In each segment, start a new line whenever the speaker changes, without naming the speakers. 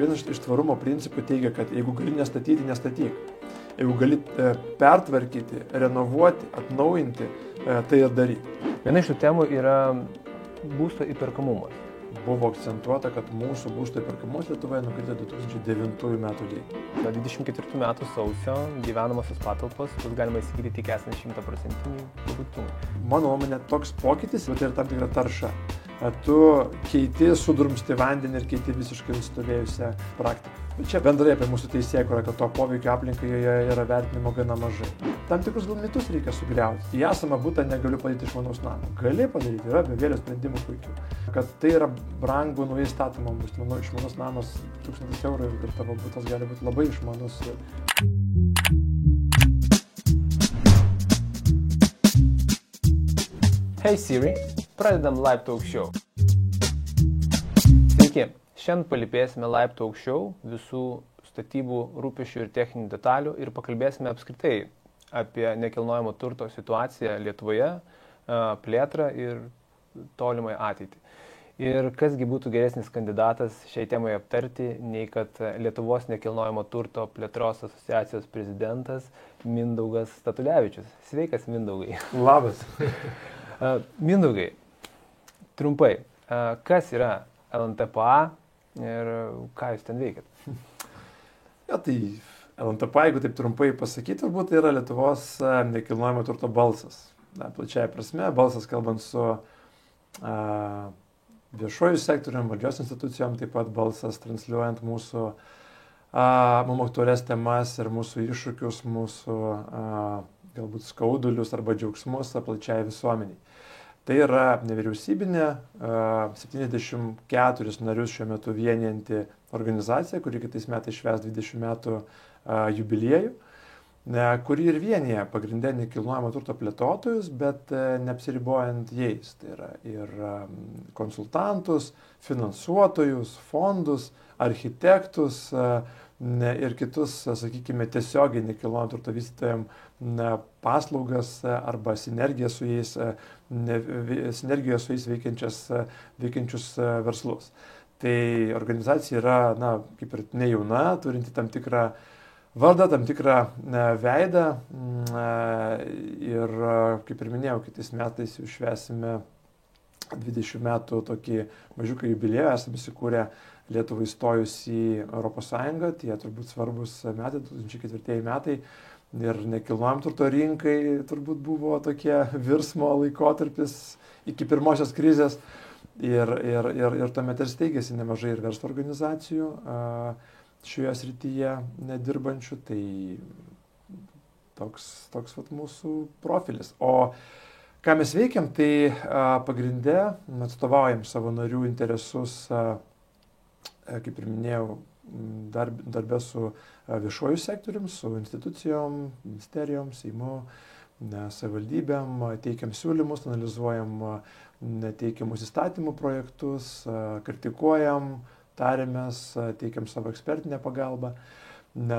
vienas iš tvarumo principų teigia, kad jeigu gali nestatyti, nestatyk. Jeigu gali pertvarkyti, renovuoti, atnaujinti, tai ir daryk.
Viena iš tų temų yra būsto įperkamumas.
Buvo akcentuota, kad mūsų būsto įperkamumas Lietuvoje nukritė 2009 metų lygį.
Nuo 24 metų sausio gyvenamosios patalpos bus galima įsigyti tik esant 100% pabaigtumui.
Mano nuomonė, toks pokytis, bet tai yra tam tikra tarša. Tu keiti, sudrumsti vandenį ir keiti visiškai nusistovėjusią praktiką. Bet čia bendrai apie mūsų teisėkūrą, kad to poveikio aplinkai joje yra vertinimo gana mažai. Tam tikrus gal mitus reikia sugriauti. Į esamą butą negaliu padaryti išmanaus namo. Gali padaryti, yra begalė sprendimų puikių. Kad tai yra brangu naujai statomam bus. Manau, išmanus namas 1000 eurų ir tavo butas gali būti labai išmanus.
Hey Siri, pradedam Live Talk Show. Sveiki, šiandien palypėsime Live Talk Show visų statybų, rūpesčių ir techninių detalių ir pakalbėsime apskritai apie nekilnojamo turto situaciją Lietuvoje, plėtrą ir tolimai ateitį. Ir kasgi būtų geresnis kandidatas šiai temai aptarti, nei kad Lietuvos nekilnojamo turto plėtros asociacijos prezidentas Mindaugas Statulevičius. Sveikas, Mindaugai.
Labas.
Mindaugai, trumpai, kas yra LNTPA ir ką jūs ten veikiat?
Ja, tai LNTPA, jeigu taip trumpai pasakyti, turbūt tai yra Lietuvos nekilnojamo turto balsas. Plačiai prasme, balsas kalbant su viešuoju sektoriumi, valdžios institucijom, taip pat balsas transliuojant mūsų mums aktualias temas ir mūsų iššūkius, mūsų galbūt skaudulius arba džiaugsmus plačiai visuomeniai. Tai yra nevyriausybinė, 74 narius šiuo metu vienijanti organizacija, kuri kitais metais švęs 20 metų jubiliejų, kuri ir vienyje pagrindė nekilnojamo turto plėtotojus, bet neapsiribojant jais. Tai yra ir konsultantus, finansuotojus, fondus, architektus ir kitus, sakykime, tiesiogiai nekilnojamo turto vystytojams paslaugas arba sinergiją su jais veikiančius verslus. Tai organizacija yra, kaip ir nejauna, turinti tam tikrą vardą, tam tikrą veidą ir, kaip ir minėjau, kitais metais jau švęsime 20 metų tokį mažiuką jubiliejų, esame įsikūrę Lietuvai įstojus į ES, tie turbūt svarbus metai, 2004 metai. Ir nekilnojamo turto rinkai turbūt buvo tokie virsmo laikotarpis iki pirmosios krizės ir tuomet ir steigėsi nemažai ir verslo organizacijų šioje srityje nedirbančių, tai toks vat mūsų profilis. O ką mes veikiam, tai pagrinde atstovaujam savo narių interesus, kaip ir minėjau, darbę su viešuoju sektorium, su institucijom, ministerijom, Seimu, savivaldybėm, teikiam siūlymus, analizuojam teikiamus įstatymų projektus, kritikuojam, tariamės, teikiam savo ekspertinę pagalbą.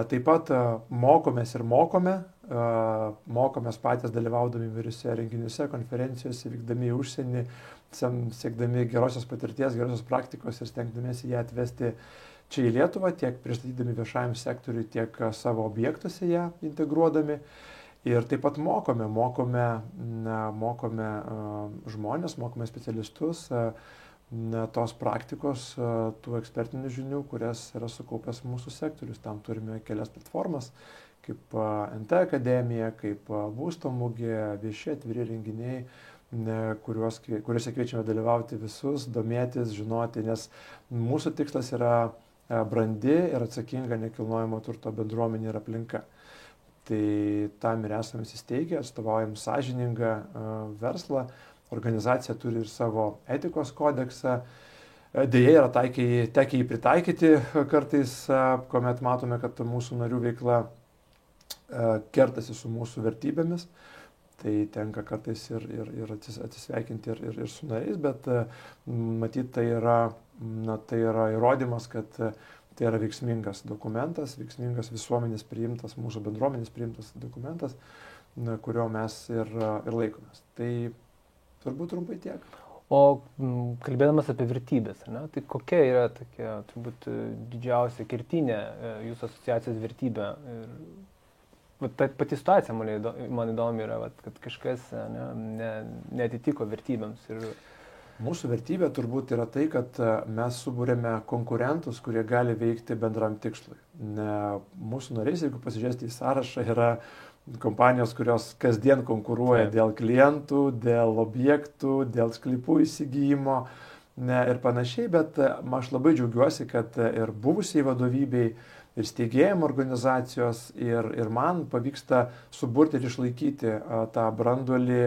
Taip pat mokomės ir mokomės patys dalyvaudami įvairiuose renginiuose, konferencijose, vykdami į užsienį, siekdami gerosios patirties, gerosios praktikos ir stengdamiesi ją atvesti čia į Lietuvą, tiek pristatydami viešajam sektoriui, tiek savo objektuose ją integruodami. Ir taip pat mokome žmonės, mokome specialistus tos praktikos, tų ekspertinių žinių, kurias yra sukaupęs mūsų sektorius. Tam turime kelias platformas, kaip NT akademija, kaip būsto mugė, vieši atviri renginiai, kuriuose kviečiame dalyvauti visus, domėtis, žinoti, nes mūsų tikslas yra brandi ir atsakinga nekilnojamo turto bendruomenė ir aplinka. Tai tam ir esame įsteigę, atstovaujam sąžiningą verslą, organizacija turi ir savo etikos kodeksą, deja yra tekę jį pritaikyti kartais, kuomet matome, kad mūsų narių veikla kertasi su mūsų vertybėmis. Tai tenka kartais ir atsisveikinti ir su nariais, bet matyt, tai yra įrodymas, kad tai yra veiksmingas dokumentas, veiksmingas visuomenės priimtas, mūsų bendruomenės priimtas dokumentas, kurio mes ir laikomės. Tai turbūt trumpai tiek.
O kalbėdamas apie vertybės, ne, tai kokia yra tokia, turbūt, didžiausia kertinė jūsų asociacijos vertybė? Ir ta pati situacija man įdomi yra, kad kažkas neatitiko vertybėms. Ir...
Mūsų vertybė turbūt yra tai, kad mes subūrėme konkurentus, kurie gali veikti bendram tikslui. Mūsų nariais, jeigu pasižiūrėsite į sąrašą, yra kompanijos, kurios kasdien konkuruoja dėl klientų, dėl objektų, dėl sklypų įsigijimo ir panašiai, bet aš labai džiaugiuosi, kad ir buvusiai vadovybei, ir steigėjim organizacijos, ir man pavyksta suburti ir išlaikyti tą branduolį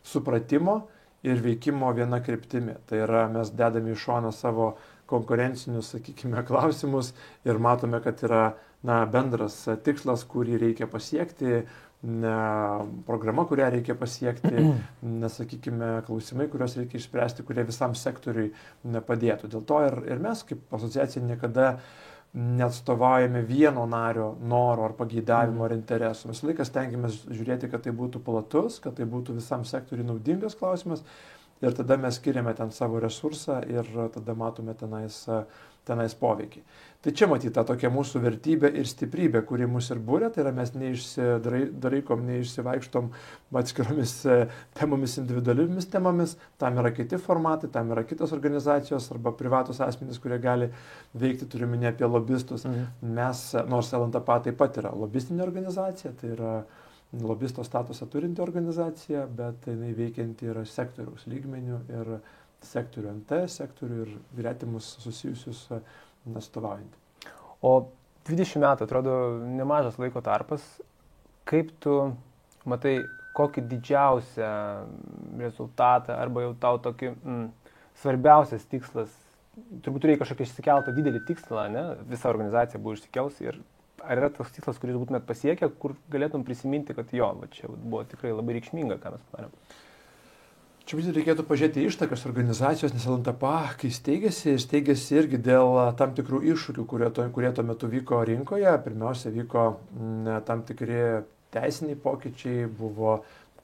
supratimo ir veikimo viena kryptimi. Tai yra, mes dedame į šoną savo konkurencinius, sakykime, klausimus ir matome, kad yra bendras tikslas, kurį reikia pasiekti, programa, kurią reikia pasiekti, sakykime, klausimai, kuriuos reikia išspręsti, kurie visam sektoriui padėtų. Dėl to ir mes kaip asociacija niekada neatstovaujame vieno nario noro ar pageidavimo ar interesų. Visą laiką stengiamės žiūrėti, kad tai būtų platus, kad tai būtų visam sektoriui naudingas klausimas ir tada mes skiriame ten savo resursą ir tada matome tenais poveikį. Tai čia matyta tokia mūsų vertybė ir stiprybė, kuri mus ir būrė, tai yra mes neišsidaraikom, neišsivaikštom atskiromis temomis, individualiomis temomis, tam yra kiti formatai, tam yra kitos organizacijos arba privatus asmenys, kurie gali veikti, turime ne apie lobistus. Mes, nors LNTP taip pat yra lobistinė organizacija, tai yra lobisto statusą turinti organizacija, bet jinai veikianti yra sektoriaus lygmenių ir sektorių NT, sektorių ir gretimus susijusius atstovaujantį.
O 20 metų atrodo nemažas laiko tarpas. Kaip tu matai, kokį didžiausią rezultatą arba jau tau tokį svarbiausias tikslas, turbūt reikia kažkokį išsikeltą didelį tikslą, ne? Visa organizacija buvo išsikelsi ir ar yra toks tikslas, kuris būtumėt pasiekę, kur galėtum prisiminti, kad jo, čia buvo tikrai labai reikšminga, ką mes padarėm?
Čia reikėtų pažiūrėti ištakas organizacijos, nes LNTP, kai steigėsi irgi dėl tam tikrų iššūkių, kurie tuo metu vyko rinkoje. Pirmiausia, vyko tam tikri teisiniai pokyčiai, buvo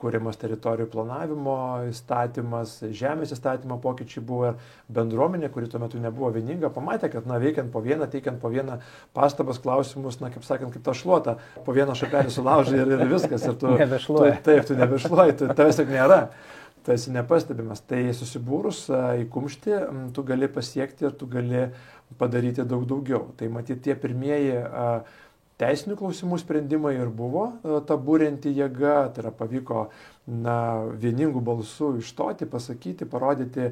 kuriamas teritorijų planavimo įstatymas, žemės įstatymo pokyčiai buvo ir bendruomenė, kuri tuo metu nebuvo vieninga, pamatė, kad veikiant po vieną, teikiant po vieną pastabas, klausimus, kaip sakant, kaip ta šluota, po vieną šapelį sulaužai ir viskas. Ir tu nebešluoji, tavęs tik nėra. Tu esi nepastebimas. Tai susibūrus į kumštį, tu gali pasiekti ir tu gali padaryti daug daugiau. Tai matyti tie pirmieji teisinių klausimų sprendimai ir buvo ta būrinti jėga, tai yra pavyko vieningų balsų išstoti, pasakyti, parodyti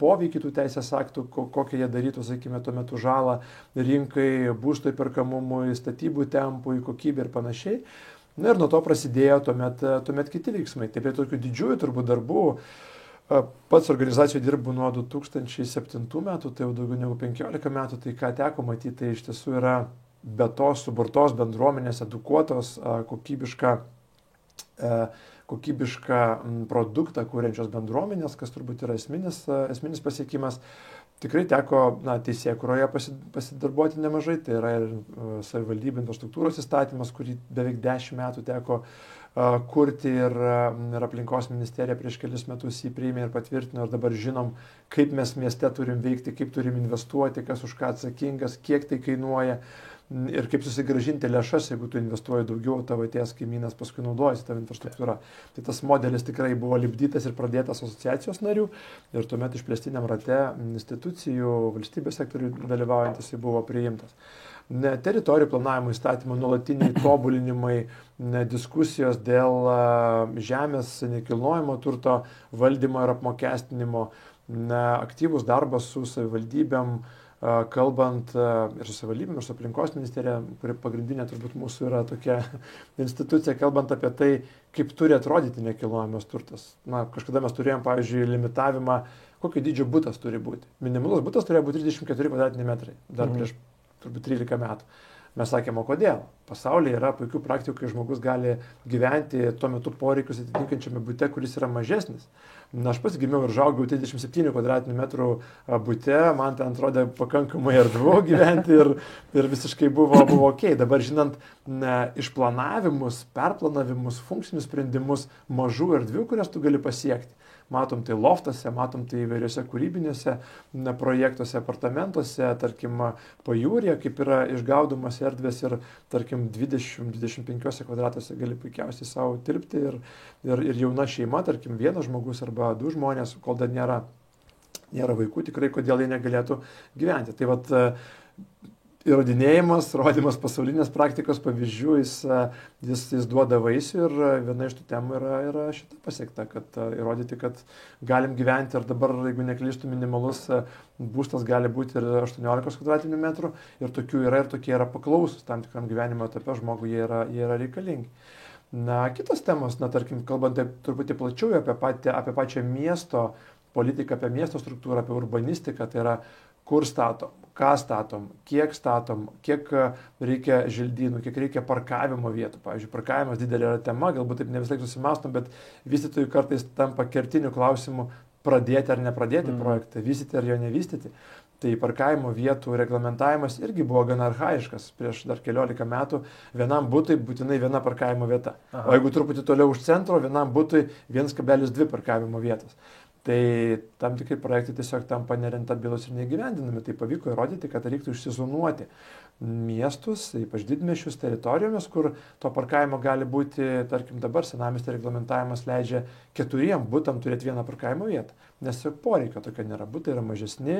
poveikį tų teisės aktų, kokią jie darytų, sakykime, tuo metu žalą rinkai, būsto įperkamumui, statybų tempui, kokybė ir panašiai. Ir nuo to prasidėjo tuomet kiti veiksmai. Taip prie tokių didžiųjų turbūt darbų. Pats organizacijoje dirbu nuo 2007 metų, tai jau daugiau negu 15 metų, tai ką teko matyti, tai iš tiesų yra be tos suburtos bendruomenės, edukuotos, kokybišką produktą kūrenčios bendruomenės, kas turbūt yra esminis pasiekimas. Tikrai teko teisėkūroje pasidarbuoti nemažai, tai yra ir savivaldybių infrastruktūros įstatymas, kurį beveik 10 metų teko kurti ir aplinkos ministerija prieš kelis metus jį priėmė ir patvirtino ir dabar žinom, kaip mes mieste turim veikti, kaip turim investuoti, kas už ką atsakingas, kiek tai kainuoja ir kaip susigrąžinti lėšas, jeigu tu investuoji daugiau, tavo ties kaimynas paskui naudojasi tavo infrastruktūra. Tai tas modelis tikrai buvo lipdytas ir pradėtas asociacijos narių ir tuomet išplėstiniam rate institucijų, valstybės sektorių dalyvaujantis jis buvo priimtas. Teritorijų planavimo įstatymų nuolatiniai tobulinimai, diskusijos dėl žemės nekilnojamo turto valdymo ir apmokestinimo, aktyvus darbas su savivaldybėm, kalbant ir su savivaldybėm, ir su aplinkos ministerija, kuri pagrindinė turbūt mūsų yra tokia institucija, kalbant apie tai, kaip turi atrodyti nekilnojamas turtas. Kažkada mes turėjom, pavyzdžiui, limitavimą, kokio dydžio butas turi būti. Minimalus butas turėjo būti 34 kvadratiniai metrai, dar prieš turbūt 13 metų. Mes sakėme, o kodėl? Pasaulyje yra puikių praktikų, kai žmogus gali gyventi tuo metu poreikius atitinkančiame bute, kuris yra mažesnis. Aš pats gimiau ir žaugau 37 kvadratinių metrų bute, man ten atrodė pakankamai erdvu gyventi ir visiškai buvo ok. Dabar žinant išplanavimus, perplanavimus, funkcinius sprendimus mažų erdvių, kurias tu gali pasiekti. matom tai loftose, matom tai įvairiose kūrybinėse projektuose, apartamentuose, tarkim, pajūrėje, kaip yra išgaudomas erdvės ir, tarkim, 20-25 kvadratuose gali puikiausiai savo tilpti ir jauna šeima, tarkim, vienas žmogus arba du žmonės, kol dar nėra vaikų, tikrai kodėl jie negalėtų gyventi. Tai vat įrodinėjimas, rodymas pasaulinės praktikos pavyzdžių, jis duoda vaisių ir viena iš tų temų yra šita pasiekta, kad įrodyti, kad galim gyventi ir dabar, jeigu neklystu, minimalus būstas gali būti ir 18 kvadratinių metrų ir tokių yra ir tokie yra paklausus tam tikram gyvenimo etape žmogui, jie yra reikalingi. Na, kitos temos, tarkim, kalbant truputį plačiau apie pačią miesto politiką, apie miesto struktūrą, apie urbanistiką, tai yra kur statom, ką statom, kiek reikia želdynų, kiek reikia parkavimo vietų. Pavyzdžiui, parkavimas didelė yra tema, galbūt taip ne visai susimastom, bet vystytojų kartais tampa kertiniu klausimu pradėti ar nepradėti projektą, vystyti ar jo nevystyti. Tai parkavimo vietų reglamentavimas irgi buvo gana archaiškas. Prieš dar 14 metų vienam butui būtinai viena parkavimo vieta. Aha. O jeigu truputį toliau už centro, vienam butui 1,2 parkavimo vietos. Tai tam tikrai projektai tiesiog tampa nerentabilus ir neįgyvendinami. Tai pavyko įrodyti, kad reiktų išsizonuoti miestus, ypač didmiesčius, teritorijomis, kur to parkavimo gali būti, tarkim, dabar senamiesty reglamentavimas leidžia 4 butam turėti vieną parkavimo vietą, nes poreikio tokio nėra. Butai yra mažesni,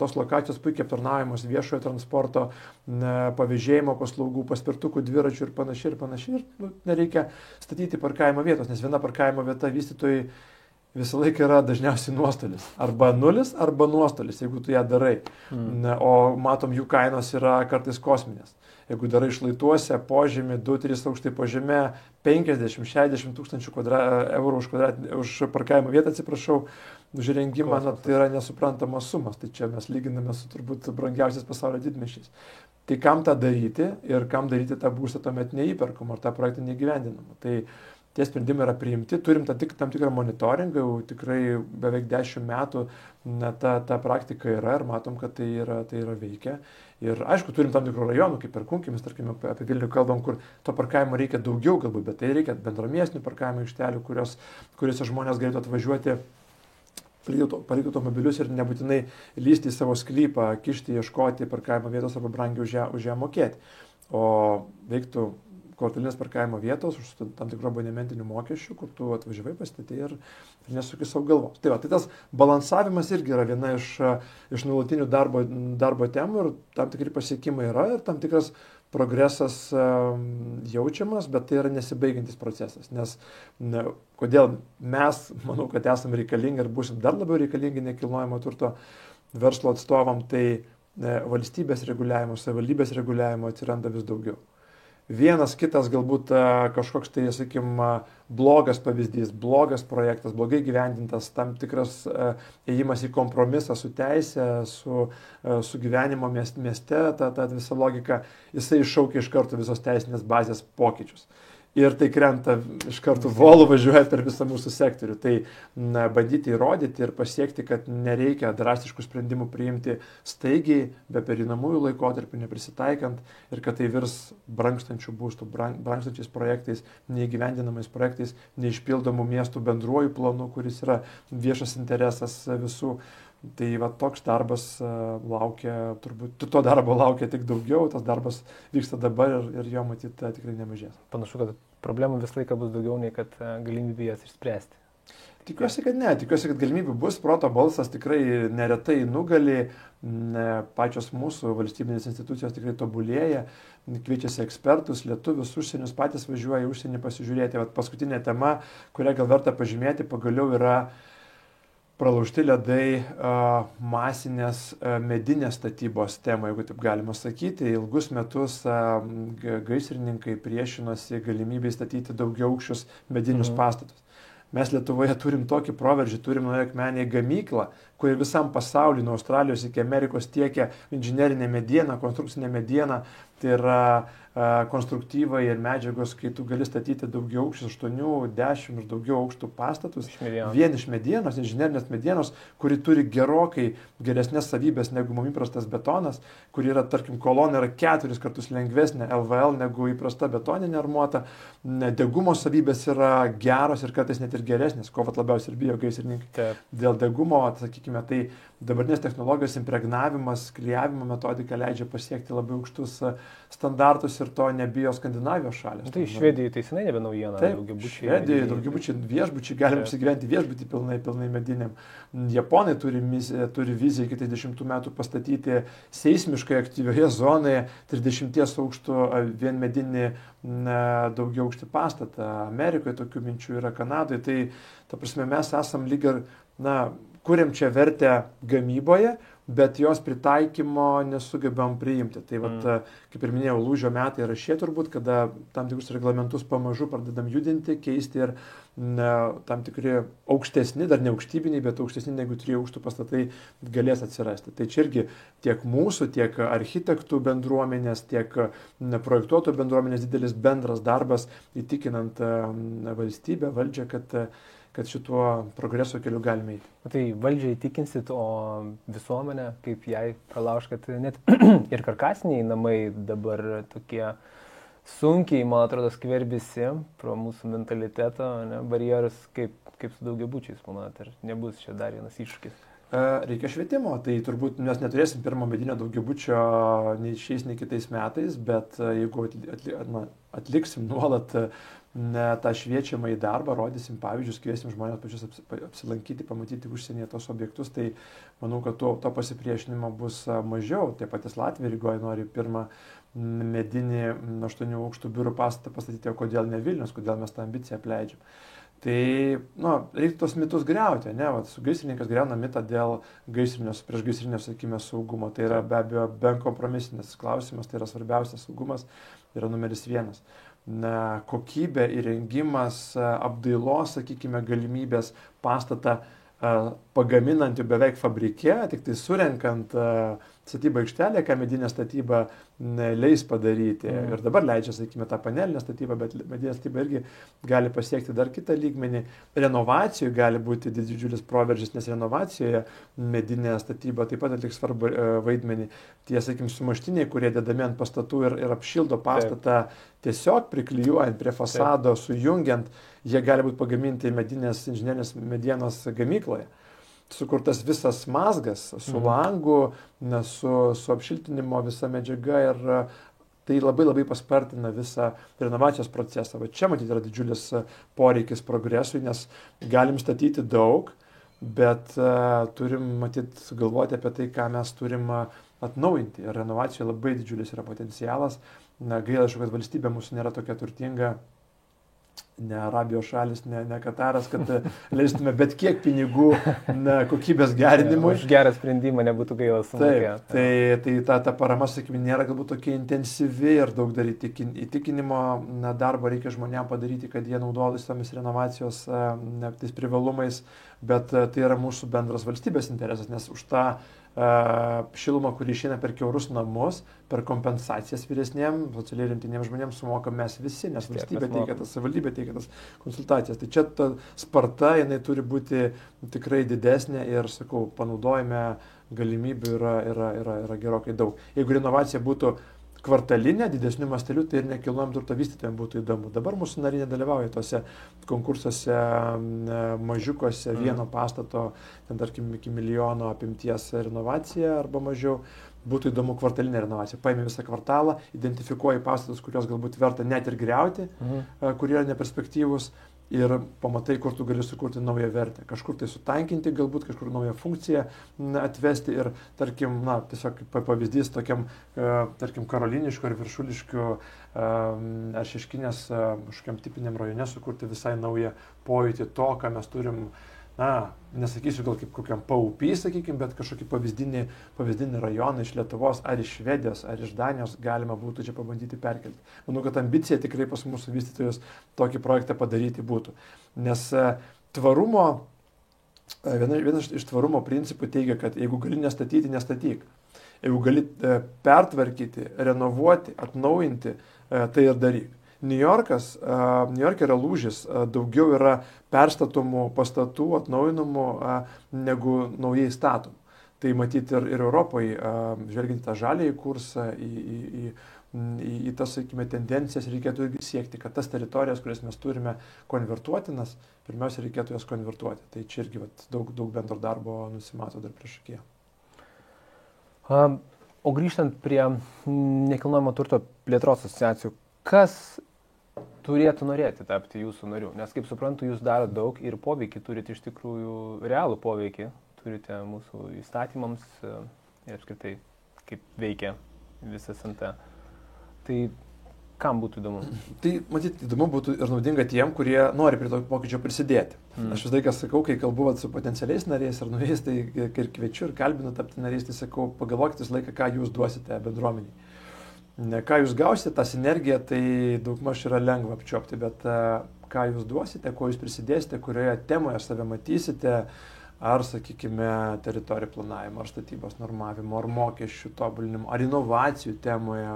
tos lokacijos puikiai aptarnaujamos viešojo transporto, pavėžėjimo paslaugų, paspirtukų, dviračių ir panašiai. Ir nereikia statyti parkavimo vietos, nes viena parkavimo vieta vystytojai visą laiką yra dažniausiai nuostolis. Arba nulis, arba nuostolis, jeigu tu ją darai. O matom, jų kainos yra kartais kosminės. Jeigu darai šlaituose, požemį, 2-3 aukštai po žeme, 50-60 tūkstančių eurų už parkavimo vietą, už įrengimą, tai yra nesuprantamas sumas. Tai čia mes lyginame su turbūt brangiausiais pasaulio didmiesčiais. Tai kam tą daryti ir kam daryti tą būstą tuomet neįperkamą ar tą projektą neįgyvendinamą. Tai tie sprendimai yra priimti, turim tam tikrą monitoringą, jau tikrai beveik 10 metų ta praktika yra ir matom, kad tai yra veikia. Ir aišku, turim tam tikrų rajonų, kaip Perkūnkimis, tarkim, apie Vilnių kalbam, kur to parkavimo reikia daugiau galbūt, bet tai reikia bendromiestinių parkavimo aikštelių, kuriuose žmonės galėtų atvažiuoti, palikti automobilius ir nebūtinai lysti į savo sklypą, kišti, ieškoti parkavimo vietos arba brangiai už ją mokėti. O veiktų kvartalinės parkavimo vietos už tam tikrų abonementinių mokesčių, kur tu atvažiavai, pasistatei ir nesuki savo galvos. Tai tas balansavimas irgi yra viena iš nuolatinių darbo temų ir tam tikri pasiekimai yra ir tam tikras progresas jaučiamas, bet tai yra nesibaigiantis procesas. Nes kodėl mes, manau, kad esame reikalingi ir būsim dar labiau reikalingi nekilnojamo turto verslo atstovam, tai valstybės reguliavimo, savivaldybės reguliavimo atsiranda vis daugiau. Vienas kitas galbūt kažkoks tai, sakykime, blogas pavyzdys, blogas projektas, blogai gyvendintas, tam tikras ėjimas į kompromisą su teisė, su gyvenimo mieste, ta visa logika, jisai iššaukia iš karto visos teisinės bazės pokyčius. Ir tai krenta iš karto volu važiuoja per visą mūsų sektorių. Tai bandyti įrodyti ir pasiekti, kad nereikia drastiškų sprendimų priimti staigiai, be pereinamųjų laikotarpių, neprisitaikant ir kad tai virs brangstančių būstų, brangstančiais projektais, neįgyvendinamais projektais, neišpildomų miestų bendruoju planu, kuris yra viešas interesas visų. Tai toks darbas laukia, turbūt to darbo laukia tik daugiau, tas darbas vyksta dabar ir jo matyti tikrai nemažės.
Panašu, kad problemų visą laiką bus daugiau, nei kad galimybė jas išspręsti.
Tikiuosi, kad ne, tikiuosi, kad galimybių bus, proto balsas tikrai neretai nugali, pačios mūsų valstybinės institucijos tikrai tobulėja, kviečiasi ekspertus, lietuvius, užsienius, patys važiuoja į užsienį pasižiūrėti. Paskutinė tema, kurią gal verta pažymėti, pagaliau yra pralaužti ledai masinės medinės statybos tema, jeigu taip galima sakyti. Ilgus metus gaisrininkai priešinosi galimybei statyti daugiaaukščius medinius pastatus. Mes Lietuvoje turim tokį proveržį, turim Naujojo Akmenėje gamyklą, kuri visam pasauliu, nuo Australijos iki Amerikos tiekia inžinerinę medieną, konstrukcinę medieną. Tai yra konstruktyvai ir medžiagos, kai tu gali statyti daugiau aukščius, 8, 10 ir daugiau aukštų pastatus, vien iš medienos, inžinerinės medienos, kuri turi gerokai geresnės savybės negu mums įprastas betonas, kuri yra, tarkim, kolona yra 4 kartus lengvesnė LVL negu įprasta betoninė armuota, degumo savybės yra geros ir kartais net ir geresnės, ko vat labiausiai ir bijo gaisrininkai. Dėl degumo, sakykime, tai dabartinės technologijos impregnavimas, klijavimo metodika leidžia pasiekti labai aukštus standartus ir to nebijo Skandinavijos šalis.
Tai Švedijoje tai senai nebe naujiena.
Taip, Švedijoje daugiabučiai, viešbučiai, galim apsigyventi viešbutį pilnai mediniam. Japonai turi viziją iki 30 metų pastatyti seismiškai aktyvioje zonoje 30 aukštų vien medinį daugiau aukštį pastatą. Amerikoje tokių minčių yra, Kanadoje. Tai, ta prasme, mes esam lyg ir, kuriam čia vertę gamyboje, bet jos pritaikymo nesugebam priimti. Tai vat, kaip ir minėjau, lūžio metai yra šie turbūt, kada tam tikrus reglamentus pamažu pradedam judinti, keisti ir tam tikri aukštesni, dar ne aukštybiniai, bet aukštesni negu 3 aukštų pastatai galės atsirasti. Tai čia irgi tiek mūsų, tiek architektų bendruomenės, tiek projektuotojų bendruomenės didelis bendras darbas įtikinant valstybę, valdžią, kad šituo progreso keliu galime eiti.
Tai valdžiai įtikinsit, o visuomenė, kaip jai pralauž, kad net ir karkasiniai namai dabar tokie sunkiai, man atrodo, skverbisi pro mūsų mentaliteto barjerus, kaip su daugiabučiais, manot, ir nebus čia dar vienas iššūkis.
Reikia švietimo, tai turbūt mes neturėsim pirmo medinio daugiabučio nei šiais, nei kitais metais, bet jeigu atliksim nuolat tą šviečiamą į darbą, rodysim pavyzdžius, kviesim žmonės pačius apsilankyti, pamatyti užsienyje tos objektus, tai manau, kad to pasipriešinimo bus mažiau. Tie patys Latvijai Rygoje nori pirmą medinį 8 aukštų biurų pastatą pastatyti, o kodėl ne Vilnius, kodėl mes tą ambiciją apleidžiam. Tai, reikia tos mitus griauti, ne? Vat, su gaisrininkas griauna mitą dėl priešgaisrinio, sakykime, saugumo. Tai yra be abejo benkompromisinis klausimas, tai yra svarbiausias saugumas, yra numeris 1. Kokybė, įrengimas, apdailos, sakykime, galimybės pastatą pagaminant jau beveik fabrike, tik tai surenkant statybą aikštelę, ką medinė statyba leis padaryti. Ir dabar leidžia, sakykime, tą panelinę statybą, bet medinė statyba irgi gali pasiekti dar kitą lygmenį. Renovacijų gali būti didžiulis proveržis, nes renovacijoje medinė statyba taip pat atliks svarbu vaidmenį. Tie, sakykime, sumuštiniai, kurie dedami ant pastatų ir apšildo pastatą, tiesiog priklijuojant prie fasado, sujungiant, jie gali būti pagaminti medinės inžinerinės medienos gamykloje. Sukurtas visas mazgas su langu, su apšiltinimo visa medžiaga ir tai labai paspartina visą renovacijos procesą. Va čia matyti yra didžiulis poreikis progresui, nes galim statyti daug, bet turim matyti galvoti apie tai, ką mes turim atnaujinti. Ir renovacijoje labai didžiulis yra potencialas. Gaila, kad valstybė mūsų nėra tokia turtinga, ne Arabijos šalis, ne Kataras, kad leistume bet kiek pinigų kokybės gerinimui.
Už gerą sprendimą nebūtų gaila sumokėti.
Taip, tai ta parama, sakykime, nėra galbūt tokia intensyvi ir daug dar įtikinimo darbo reikia žmonėms padaryti, kad jie naudotųsi tomis renovacijos tais privalumais, bet tai yra mūsų bendras valstybės interesas, nes už tą šilumą, kuri išeina per kiaurus namus, per kompensacijas vyresniem, socialiai remtiniem žmonėms sumokam mes visi, nes valstybė teikia tas, savivaldybė teikia tas konsultacijas. Tai čia ta sparta, jinai turi būti tikrai didesnė ir, sakau, panaudojime galimybių yra gerokai daug. Jeigu renovacija būtų kvartalinė, didesnių mastelių, tai ir nekilnojamo turto vystytojams būtų įdomu. Dabar mūsų nariai nedalyvauja tose konkursuose mažiukose vieno pastato, ten tarkim iki 1 milijono apimties renovacija arba mažiau. Būtų įdomu kvartalinė renovacija. Paimi visą kvartalą, identifikuoji pastatus, kurios galbūt verta net ir griauti, kurie yra neperspektyvūs. Ir pamatai, kur tu gali sukurti naują vertę. Kažkur tai sutankinti, galbūt kažkur naują funkciją atvesti ir, tarkim, tiesiog pavyzdys tokiam, tarkim, Karoliniškių ar Viršuliškių ar Šeškinės kažkokiam tipiniam rajone sukurti visai naują pojūtį to, ką mes turim, nesakysiu gal kaip kokiam paupy, sakykime, bet kažkokį pavyzdinį rajoną iš Lietuvos ar iš Švedijos ar iš Danijos galima būtų čia pabandyti perkelti. Manau, kad ambicija tikrai pas mūsų vystytojus tokį projektą padaryti būtų. Nes tvarumo, vienas iš tvarumo principų teigia, kad jeigu gali nestatyti, nestatyk. Jeigu gali pertvarkyti, renovuoti, atnaujinti, tai ir daryk. Niujorke yra lūžis, daugiau yra perstatomų pastatų, atnaujinamų negu naujai statomų. Tai matyti ir Europoje, žvelgiant tą žaliąjį kursą, į tas, sakykime, tendencijas reikėtų irgi siekti, kad tas teritorijas, kurias mes turime konvertuotinas, pirmiausia, reikėtų jas konvertuoti. Tai čia irgi daug bendro darbo nusimato dar priešakyje.
O grįžtant prie nekilnojamo turto plėtros asociacijų, kas turėtų norėti tapti jūsų nariu? Nes, kaip suprantu, jūs darote daug ir poveikį turite iš tikrųjų realų poveikį, turite mūsų įstatymams ir apskritai, kaip veikia visas NT. Tai kam būtų įdomu?
Tai, matyt, įdomu būtų ir naudinga tiem, kurie nori prie to pokyčio prisidėti. Aš vis laiką sakau, kai kalbu su potencialiais nariais ar naujais, tai ir kviečiu ir kalbinu tapti nariais, tai sakau, pagalvokite visą laiką, ką jūs duosite bendruomeniai. Ką jūs gausite, tą sinergiją, tai daugmaž yra lengva apčiuopti, bet ką jūs duosite, kuo jūs prisidėsite, kurioje temoje save matysite, ar, sakykime, teritorijų planavimo, ar statybos normavimo, ar mokesčių tobulinimo, ar inovacijų temoje,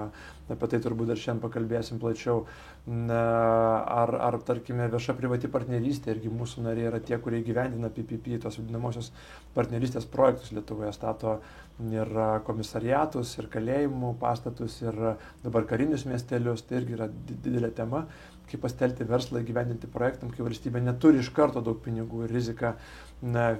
apie tai turbūt dar šiandien pakalbėsim plačiau, ar tarkime, vieša privati partnerystė, irgi mūsų nariai yra tie, kurie įgyvendina PPP, tos vadinamosios partnerystės projektus Lietuvoje, stato ir komisariatus, ir kalėjimų pastatus, ir dabar karinius miestelius, tai irgi yra didelė tema, kaip pastelti verslą įgyvendinti projektam, kai valstybė neturi iš karto daug pinigų ir riziką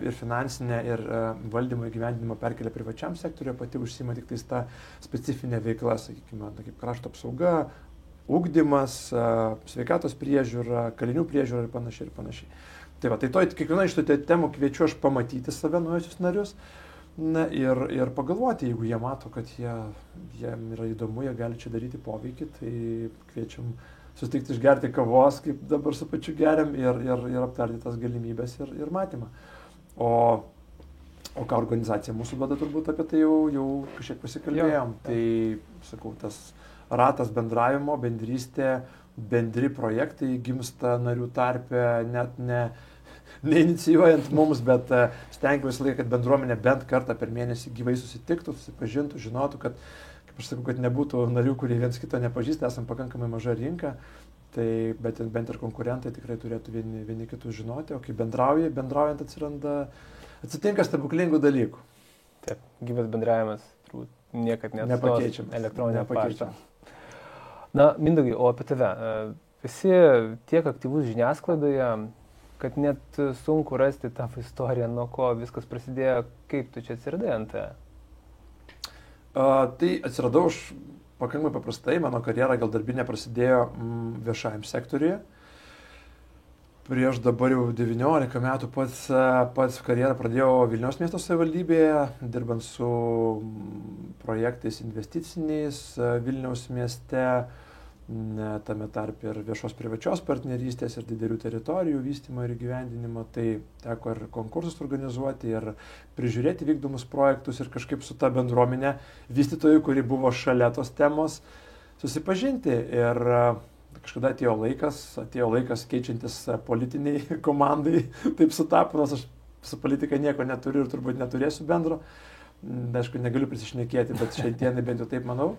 ir finansinę, ir valdymo įgyvendinimą perkelia privačiam sektoriuje, pati užsima tik tais tą specifinę veiklą, sakykime, kaip krašto apsauga, ugdymas, sveikatos priežiūra, kalinių priežiūra ir panašiai. Tai va, tai kiekviena iš tų temų kviečiu aš pamatyti save naujosius narius ir pagalvoti, jeigu jie mato, kad jiem yra įdomu, jie gali čia daryti poveikį, tai kviečiam susitikti išgerti kavos, kaip dabar su pačiu geriam, ir aptarti tas galimybės ir matymą. O ką organizacija mūsų duoda, turbūt apie tai jau kažkiek pasikalbėjom. Tai, sakau, tas ratas bendravimo, bendrystė, bendri projektai gimsta narių tarpe, net neinicijuojant mums, bet stengiamės laiką, kad bendruomenė bent kartą per mėnesį gyvai susitiktų, susipažintų, žinotų, kad, kaip aš sakau, kad nebūtų narių, kurie viens kito nepažįsta, esam pakankamai maža rinka, tai bent ir konkurentai tikrai turėtų vieni kitus žinoti, o kai bendraujant atsitinka stebuklingų dalykų.
Taip, gyvas bendravimas turbūt niekad nepakeičiamas elektroninio pašto. Na, Mindaugai, o apie tave. Esi tiek aktyvus žiniasklaidoje, kad net sunku rasti tą istoriją, nuo ko viskas prasidėjo, kaip tu čia atsiradai NT?
Tai atsiradau aš pakankamai paprastai, mano karjera gal darbinė prasidėjo viešajam sektoriuje. Prieš dabar jau 19 metų pats karjerą pradėjau Vilniaus miesto savivaldybėje, dirbant su projektais investiciniais Vilniaus mieste, tame tarp ir viešos privačios partnerystės ir didelių teritorijų vystymą ir įgyvendinimą. Tai teko ir konkursus organizuoti, ir prižiūrėti vykdomus projektus, ir kažkaip su ta bendruomenė vystytojų, kuri buvo šalia tos temos, susipažinti. Ir kažkada atėjo laikas keičiantis politiniai komandai, taip sutapo, nors aš su politika nieko neturiu ir turbūt neturėsiu bendro. Aišku, negaliu prisišnekėti, bet šiandien bent jau taip manau.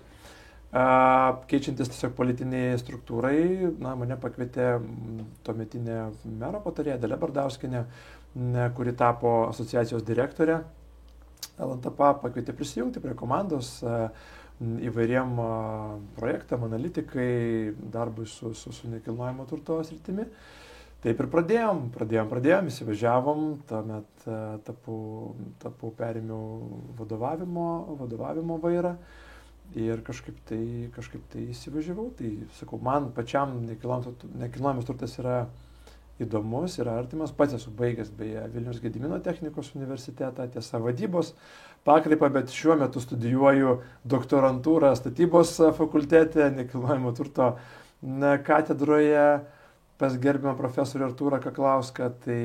Keičiantis tiesiog politiniai struktūrai, mane pakvietė tuometinė mero patarėja Dalia Bardauskienė, kuri tapo asociacijos direktorė. LNTP pakvietė prisijungti prie komandos įvairiem projektam, analitikai, darbui su nekilnojamo turto sritimi. Taip ir pradėjom, įsivažiavom, tuomet perėmiau vadovavimo vairą. Ir kažkaip tai įsivažiavau. Tai, sakau, man pačiam nekilnojamas turtas yra įdomus, yra artimas. Pats esu baigęs, beje, Vilniaus Gedimino technikos universitetą, tiesa, vadybos pakraipą, bet šiuo metu studijuoju doktorantūrą statybos fakultete, nekilnojamo turto katedroje pas gerbiamą profesorių Artūrą Kaklauską. Tai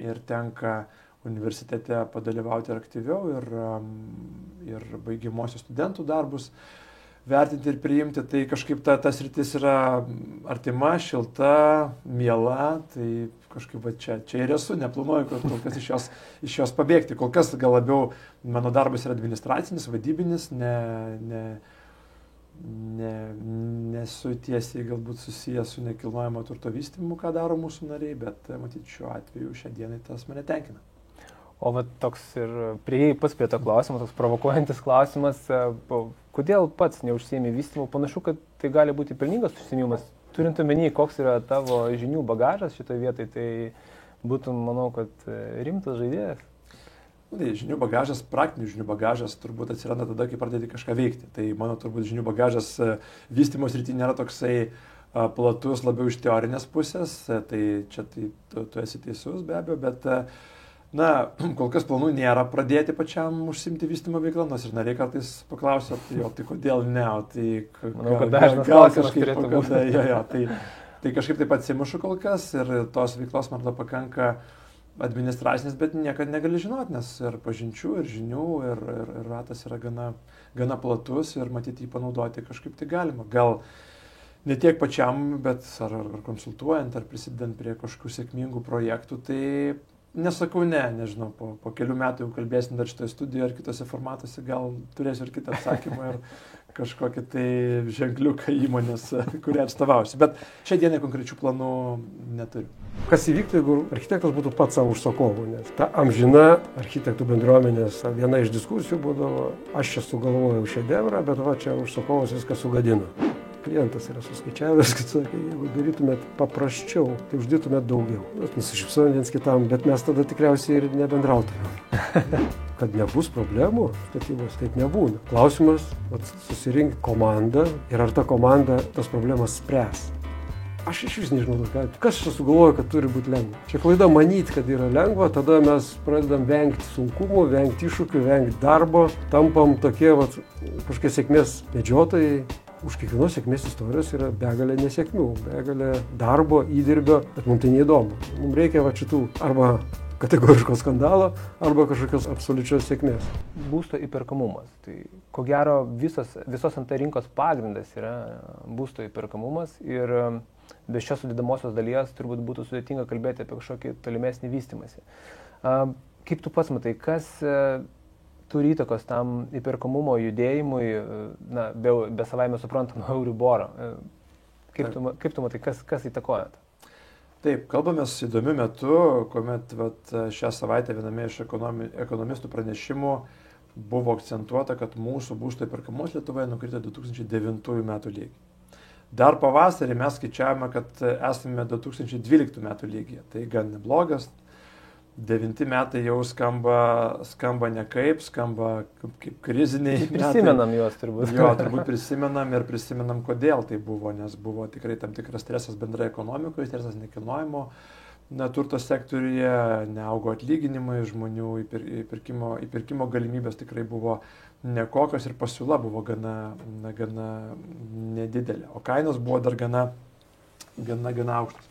ir tenka universitete padalyvauti aktyviau ir baigiamosios studentų darbus vertinti ir priimti, tai kažkaip tas rytis yra artima, šilta, miela, tai kažkaip va, čia ir esu, neplanuoju kol kas iš jos pabėgti. Kol kas gal labiau mano darbas yra administracinis, vadybinis, nesu tiesiai galbūt susijęs su nekilnojamo turto vystymu, ką daro mūsų nariai, bet matyt šiuo atveju šią dieną tas mane tenkina.
O va toks ir prieėjai pats prie to klausimo, toks provokuojantis klausimas, kodėl pats neužsiėmė vystymu? Panašu, kad tai gali būti pelningas užsiėmimas. Turint omeny, koks yra tavo žinių bagažas šitoje vietoje, tai būtum, manau, kad rimtas žaidėjas.
Tai žinių bagažas, praktinių žinių bagažas turbūt atsiranda tada, kai pradėti kažką veikti. Tai mano turbūt žinių bagažas vystymo srityje nėra toksai platus, labiau iš teorinės pusės. Tai čia tu esi teisus be abejo, bet kol kas planų nėra pradėti pačiam užsimti vystymo veiklą, nors ir nariai kartais paklausia, tai kodėl ne,
manau, kad dažnas klausimas turėtų
būti. Tai kažkaip taip atsimušu kol kas ir tos veiklos man pakanka administracinės, bet niekada negali žinoti, nes ir pažinčių, ir žinių, ir ratas yra gana platus ir matyti jį panaudoti kažkaip tai galima. Gal ne tiek pačiam, bet ar konsultuojant, ar prisidedant prie kažkokių sėkmingų projektų, tai nesakau nežinau, po kelių metų jau kalbėsim dar šitoje studijoje ar kitose formatuose, gal turėsiu ir kitą atsakymą ir kažkokį tai ženkliuką įmonės, kurią atstovausiu. Bet šią dieną konkrečių planų neturiu.
Kas įvyktų, jeigu architektas būtų pats savo užsakovu, nes ta amžina architektų bendruomenės viena iš diskusijų būdavo, aš čia sugalvojau šedevrą, bet va čia užsakovas viską sugadino. Klientas yra suskaičiavęs, kad sakė, jeigu darytumėt paprasčiau, tai uždirbtumėt daugiau. Nusišypsojom viens kitam, bet mes tada tikriausiai ir nebendrautumėm. Kad nebus problemų statybos, taip nebūna. Klausimas, susirinkti komandą ir ar ta komanda tas problemas spręs. Aš iš vis nežinau, kas čia sugalvoja, kad turi būti lengva. Čia klaida manyti, kad yra lengva, tada mes pradedam vengti sunkumų, vengti iššūkių, vengti darbo, tampam tokie kažkokie sėkmės medžiotojai. Už kiekvienos sėkmės istorijos yra begalė nesėkmių, begalė darbo, įdirbio, bet mums tai neįdomu. Mums reikia šitų arba kategoriško skandalo, arba kažkokios absoliučios sėkmės.
Būsto įperkamumas. Tai ko gero visos ant rinkos pagrindas yra būsto įperkamumas ir be šios sudėdamosios dalies turbūt būtų sudėtinga kalbėti apie kažkokį tolimesnį vystymąsi. Kaip tu pats matai, kas turi įtakos tam įperkamumo judėjimui, be savaime suprantamo Euriboro? Kaip tu matai, kas įtakoja?
Taip, kalbamės įdomiu metu, kuomet šią savaitę viename iš ekonomistų pranešimų buvo akcentuota, kad mūsų būsto įperkamumas Lietuvoje nukrito 2009 metų lygį. Dar pavasarį mes skaičiavome, kad esame 2012 metų lygyje. Tai gan neblogas. 9 metai jau skamba nekaip, skamba kaip kriziniai.
Prisimenam juos turbūt.
Jo, turbūt prisimenam ir prisimenam, kodėl tai buvo, nes buvo tikrai tam tikras stresas bendrai ekonomikoje, stresas nekilnojimo turto sektoriuje, neaugo atlyginimai, žmonių įpirkimo galimybės tikrai buvo nekokios ir pasiūla buvo gana nedidelė, o kainos buvo dar gana aukštos.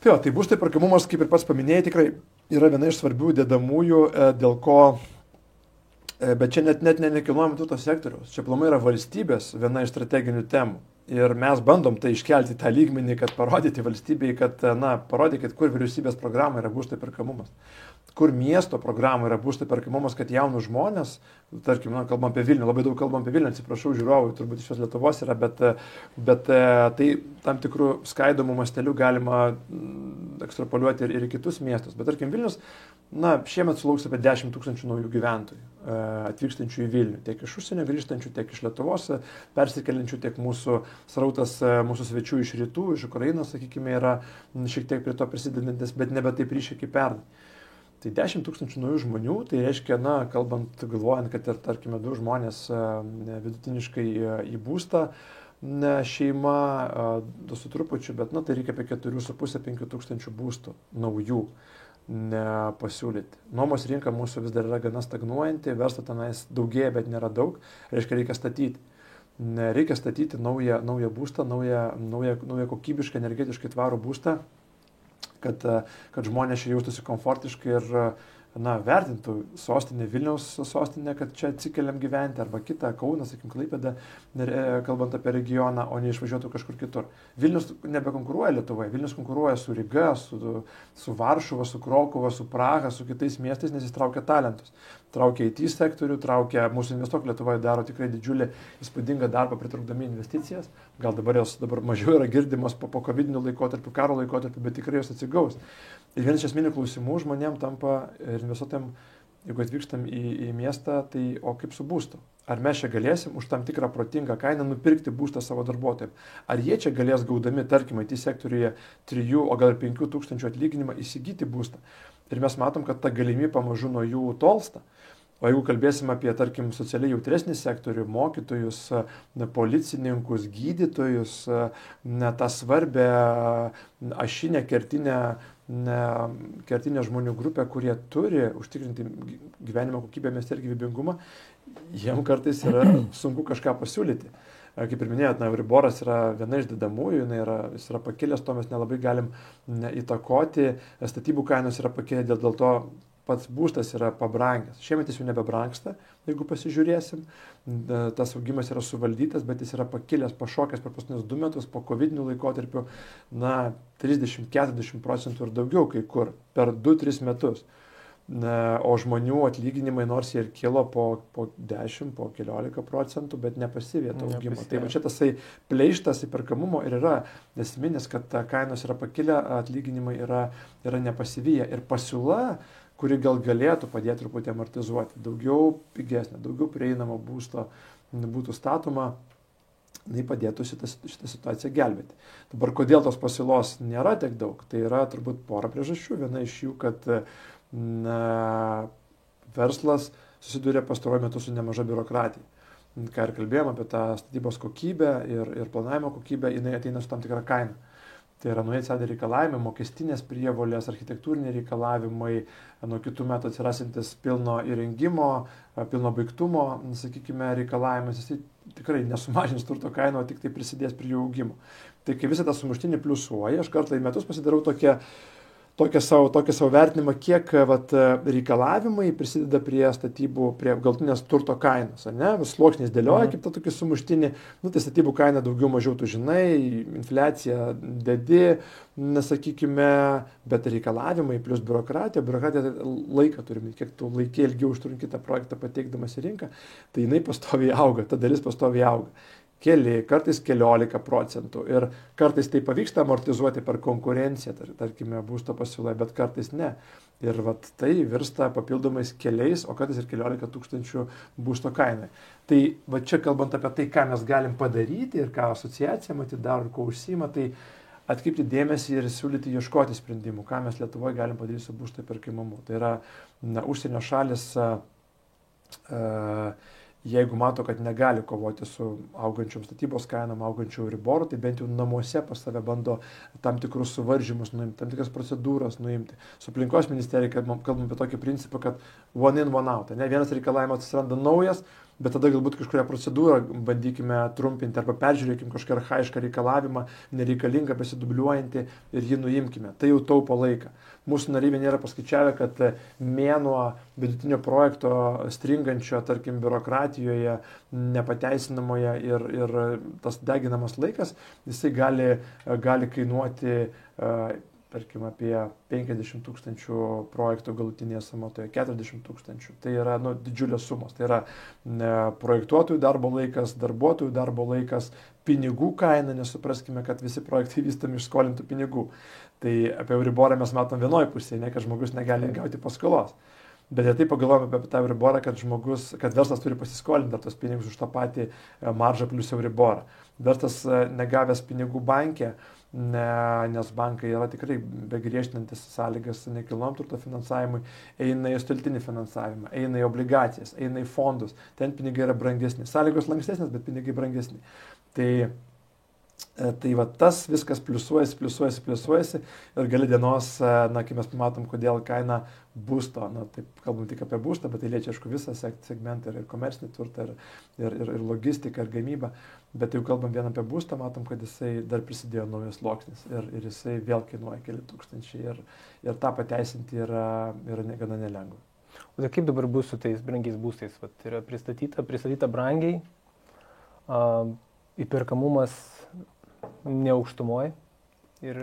Tai būsto įperkamumas, kaip ir pats paminėjai, tikrai yra viena iš svarbių dedamųjų, dėl ko, bet čia net ne nekilnojamo turto sektoriaus, čia aplamai yra valstybės viena iš strateginių temų. Ir mes bandom tai iškelti tą lygmenį, kad parodyti valstybei, kad, parodykit, kur vyriausybės programa yra būsto įperkamumas, kur miesto programa yra būsto įperkamumas, kad jaunus žmonės, tarkim, kalbam apie Vilnių, labai daug kalbam apie Vilnių, atsiprašau žiūrovų, turbūt iš visos Lietuvos yra, bet tai tam tikrų skaidomų mastelių galima ekstrapoliuoti ir į kitus miestus. Bet tarkim, Vilnius, šiemet sulauks apie 10 000 naujų gyventojų atvykstančių į Vilnių, tiek iš užsienio grįžtančių, tiek iš Lietuvos persikeliančių, tiek mūsų srautas, mūsų svečių iš rytų, iš Ukrainos, sakykime, yra šiek tiek prie to prisidedantis, bet nebe taip ryškiai kaip pernai. Tai 10 000 naujų žmonių, tai reiškia, galvojant, kad ir, tarkime, 2 žmonės vidutiniškai į būstą, šeima, 2 su trupučiu, bet tai reikia apie 4,5–5 tūkstančių būstų naujų pasiūlyti. Nuomos rinka mūsų vis dar yra gana stagnuojanti, verslo tenais daugėja, bet nėra daug, reikia statyti. Reikia statyti naują būstą, naują kokybišką, energetiškai tvarų būstą, kad žmonės čia jaustųsi komfortiškai ir vertintų sostinę, Vilniaus sostinę, kad čia atsikeliam gyventi, arba kitą Kauną, sakykim, Klaipėdą, kalbant apie regioną, o neišvažiuotų kažkur kitur. Vilnius nebekonkuruoja Lietuvoje, Vilnius konkuruoja su Ryga, su Varšuva, su Krokuva, su Praha, su kitais miestais, nes jis traukia talentus. Traukia IT sektorių, traukia mūsų Investuok Lietuvoje daro tikrai didžiulį įspūdingą darbą pritraukdami investicijas. Gal dabar mažiau yra girdimos po COVID-19 laikotarpiu, karo laikotarpiu, bet tikrai jos atsigaus. Ir vienas iš esminių klausimų žmonėms tampa ir investuotojams, jeigu atvykstam į miestą, tai o kaip su būstu? Ar mes čia galėsim už tam tikrą protingą kainą nupirkti būstą savo darbuotojams? Ar jie čia galės gaudami, tarkim, IT sektoriuje 3, o gal ir 5 tūkstančių atlyginimą įsigyti būstą? Ir mes matom, kad ta galimybė pamažu nuo jų tolsta. O jeigu kalbėsim apie, tarkim, socialiai jautresnį sektorių, mokytojus, policininkus, gydytojus, tą svarbę ašinę, kertinę žmonių grupę, kurie turi užtikrinti gyvenimo kokybę mieste ir gyvybingumą, jiem kartais yra sunku kažką pasiūlyti. Kaip ir minėjot, Euriboras yra viena iš dedamųjų, jis yra pakilęs, to mes nelabai galim įtakoti, statybų kainos yra pakilę, dėl to pats būstas yra pabrangęs. Šiemet jis jau nebebrangsta, jeigu pasižiūrėsim. Tas augimas yra suvaldytas, bet jis yra pakilęs, pašokęs per paskutinius 2 metus po COVID-19 laikotarpiu, 30-40% ir daugiau kai kur per 2-3 metus. O žmonių atlyginimai nors ir kilo po 10, po 15%, bet nepasivė to augimo. Tai va čia tasai pleištas įperkamumo ir yra esminis, kad kainos yra pakilę, atlyginimai yra nepasivyję. Ir pasiūla, kuri gal galėtų padėti truputį amortizuoti, daugiau pigesnė, daugiau prieinamo būsto būtų statoma, tai padėtų šitą situaciją gelbėti. Dabar kodėl tos pasiūlos nėra tiek daug, tai yra turbūt pora priežasčių. Viena iš jų, kad verslas susiduria pastaruoju metu su nemaža biurokratija. Ką ir kalbėjom apie tą statybos kokybę ir planavimo kokybę, jinai ateina su tam tikrą kainą. Tai yra naujai atsiradę reikalavimai, mokestinės prievolės, architektūriniai reikalavimai, nuo kitų metų atsirasantis pilno įrengimo, pilno baigtumo, sakykime, reikalavimas, jis tikrai nesumažins turto kaino, o tik tai prisidės prie jų augimo. Tai kai visą tą sumuštinį pliusuoja, aš kartą į metus pasidarau tokią savo vertinimą, kiek reikalavimai prisideda prie statybų, prie galtinės turto kainos. Sluoksniais dėlioja kaip tą tokį sumuštinį, tai statybų kaina daugiau mažiau tu žinai, infliacija dedi, nesakykime, bet reikalavimai plus biurokratija laiką turime, kiek tu laikė ilgiau užtrunki tą projektą pateikdamas į rinką, tai jinai pastoviai auga, ta dalis pastoviai auga. Kartais 14% ir kartais tai pavyksta amortizuoti per konkurenciją, tarkime, būsto pasiūloje, bet kartais ne. Ir tai virsta papildomais keliais, o kartais ir 14 tūkstančių būsto kainai. Tai čia kalbant apie tai, ką mes galim padaryti ir ką asociacija daro ir ko užsiima, tai atkreipti dėmesį ir siūlyti ieškoti sprendimų, ką mes Lietuvoje galim padaryti su būsto įperkamumu. Tai yra užsienio šalis jeigu mato, kad negali kovoti su augančiom statybos kainom, augančiu Euriboru, tai bent jau namuose pas save bando tam tikrus suvaržymus nuimti, tam tikras procedūras nuimti. Su aplinkos ministerija kalbam apie tokį principą, kad one in, one out. Vienas reikalavimas atsiranda naujas, bet tada galbūt kažkurią procedūrą bandykime trumpinti arba peržiūrėkime kažkokią archaišką reikalavimą, nereikalingą, besidubliuojantį ir jį nuimkime. Tai jau taupo laiką. Mūsų nariai nėra paskaičiavę, kad mėnuo vidutinio projekto stringančio, tarkim, biurokratijoje, nepateisinamoje ir tas deginamas laikas, jisai gali kainuoti tarkim, apie 50 tūkstančių projektų galutinėje sąmatoje, 40 tūkstančių. Tai yra didžiulės sumos. Tai yra projektuotojų darbo laikas, darbuotojų darbo laikas, pinigų kaina, nes supraskime, kad visi projektai vystomi iš skolintų pinigų. Tai apie Euriborą mes matom vienoje pusėje, kad žmogus negali gauti paskolos. Bet ir taip pagalvojame apie tą Euriborą, kad verslas turi pasiskolinti tos pinigus už tą patį maržą plus Euriborą. Verslas negavęs pinigų banke, nes bankai yra tikrai begriežtinantis sąlygas nekilnojamo turto finansavimui, eina į stultinį finansavimą, eina į obligacijas, eina į fondus, ten pinigai yra brangesni. Sąlygos lankstesnės, bet pinigai brangesni. Tai tas viskas pliusuojasi ir gali dienos, kai mes pamatom, kodėl kaina būsto, taip kalbam tik apie būstą, bet tai liečia, aišku, visą segmentą ir komercinį turtą, ir logistiką, ir gamybą, bet jau kalbam vien apie būstą, matom, kad jisai dar prisidėjo naujas sluoksnis ir jisai vėl kainuoja keli tūkstančiai ir tą pateisinti yra gana nelengva.
O tai kaip dabar bus su tais brangiais būstais? Vat yra pristatyta brangiai, įperkamumas neaukštumoje. Ir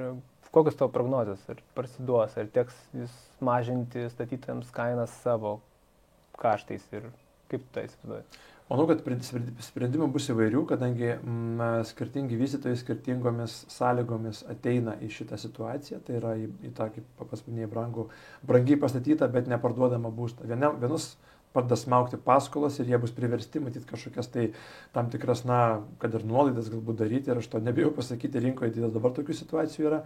kokios tavo prognozės? Ar parsiduos, ar teks vis mažinti statytojams kainas savo kaštais ir kaip tai įsivaizduoji?
Manau, kad sprendimų bus įvairių, kadangi skirtingi vystytojai skirtingomis sąlygomis ateina į šitą situaciją, tai yra į tą, kaip pas minėjai, brangiai pastatytą, bet neparduodamą būstą. Vienus pradeda smaugti paskolas ir jie bus priversti matyti kažkokias tai tam tikras, kad ir nuolaidas galbūt daryti, ir aš to nebijau pasakyti, rinkoje dabar tokių situacijų yra.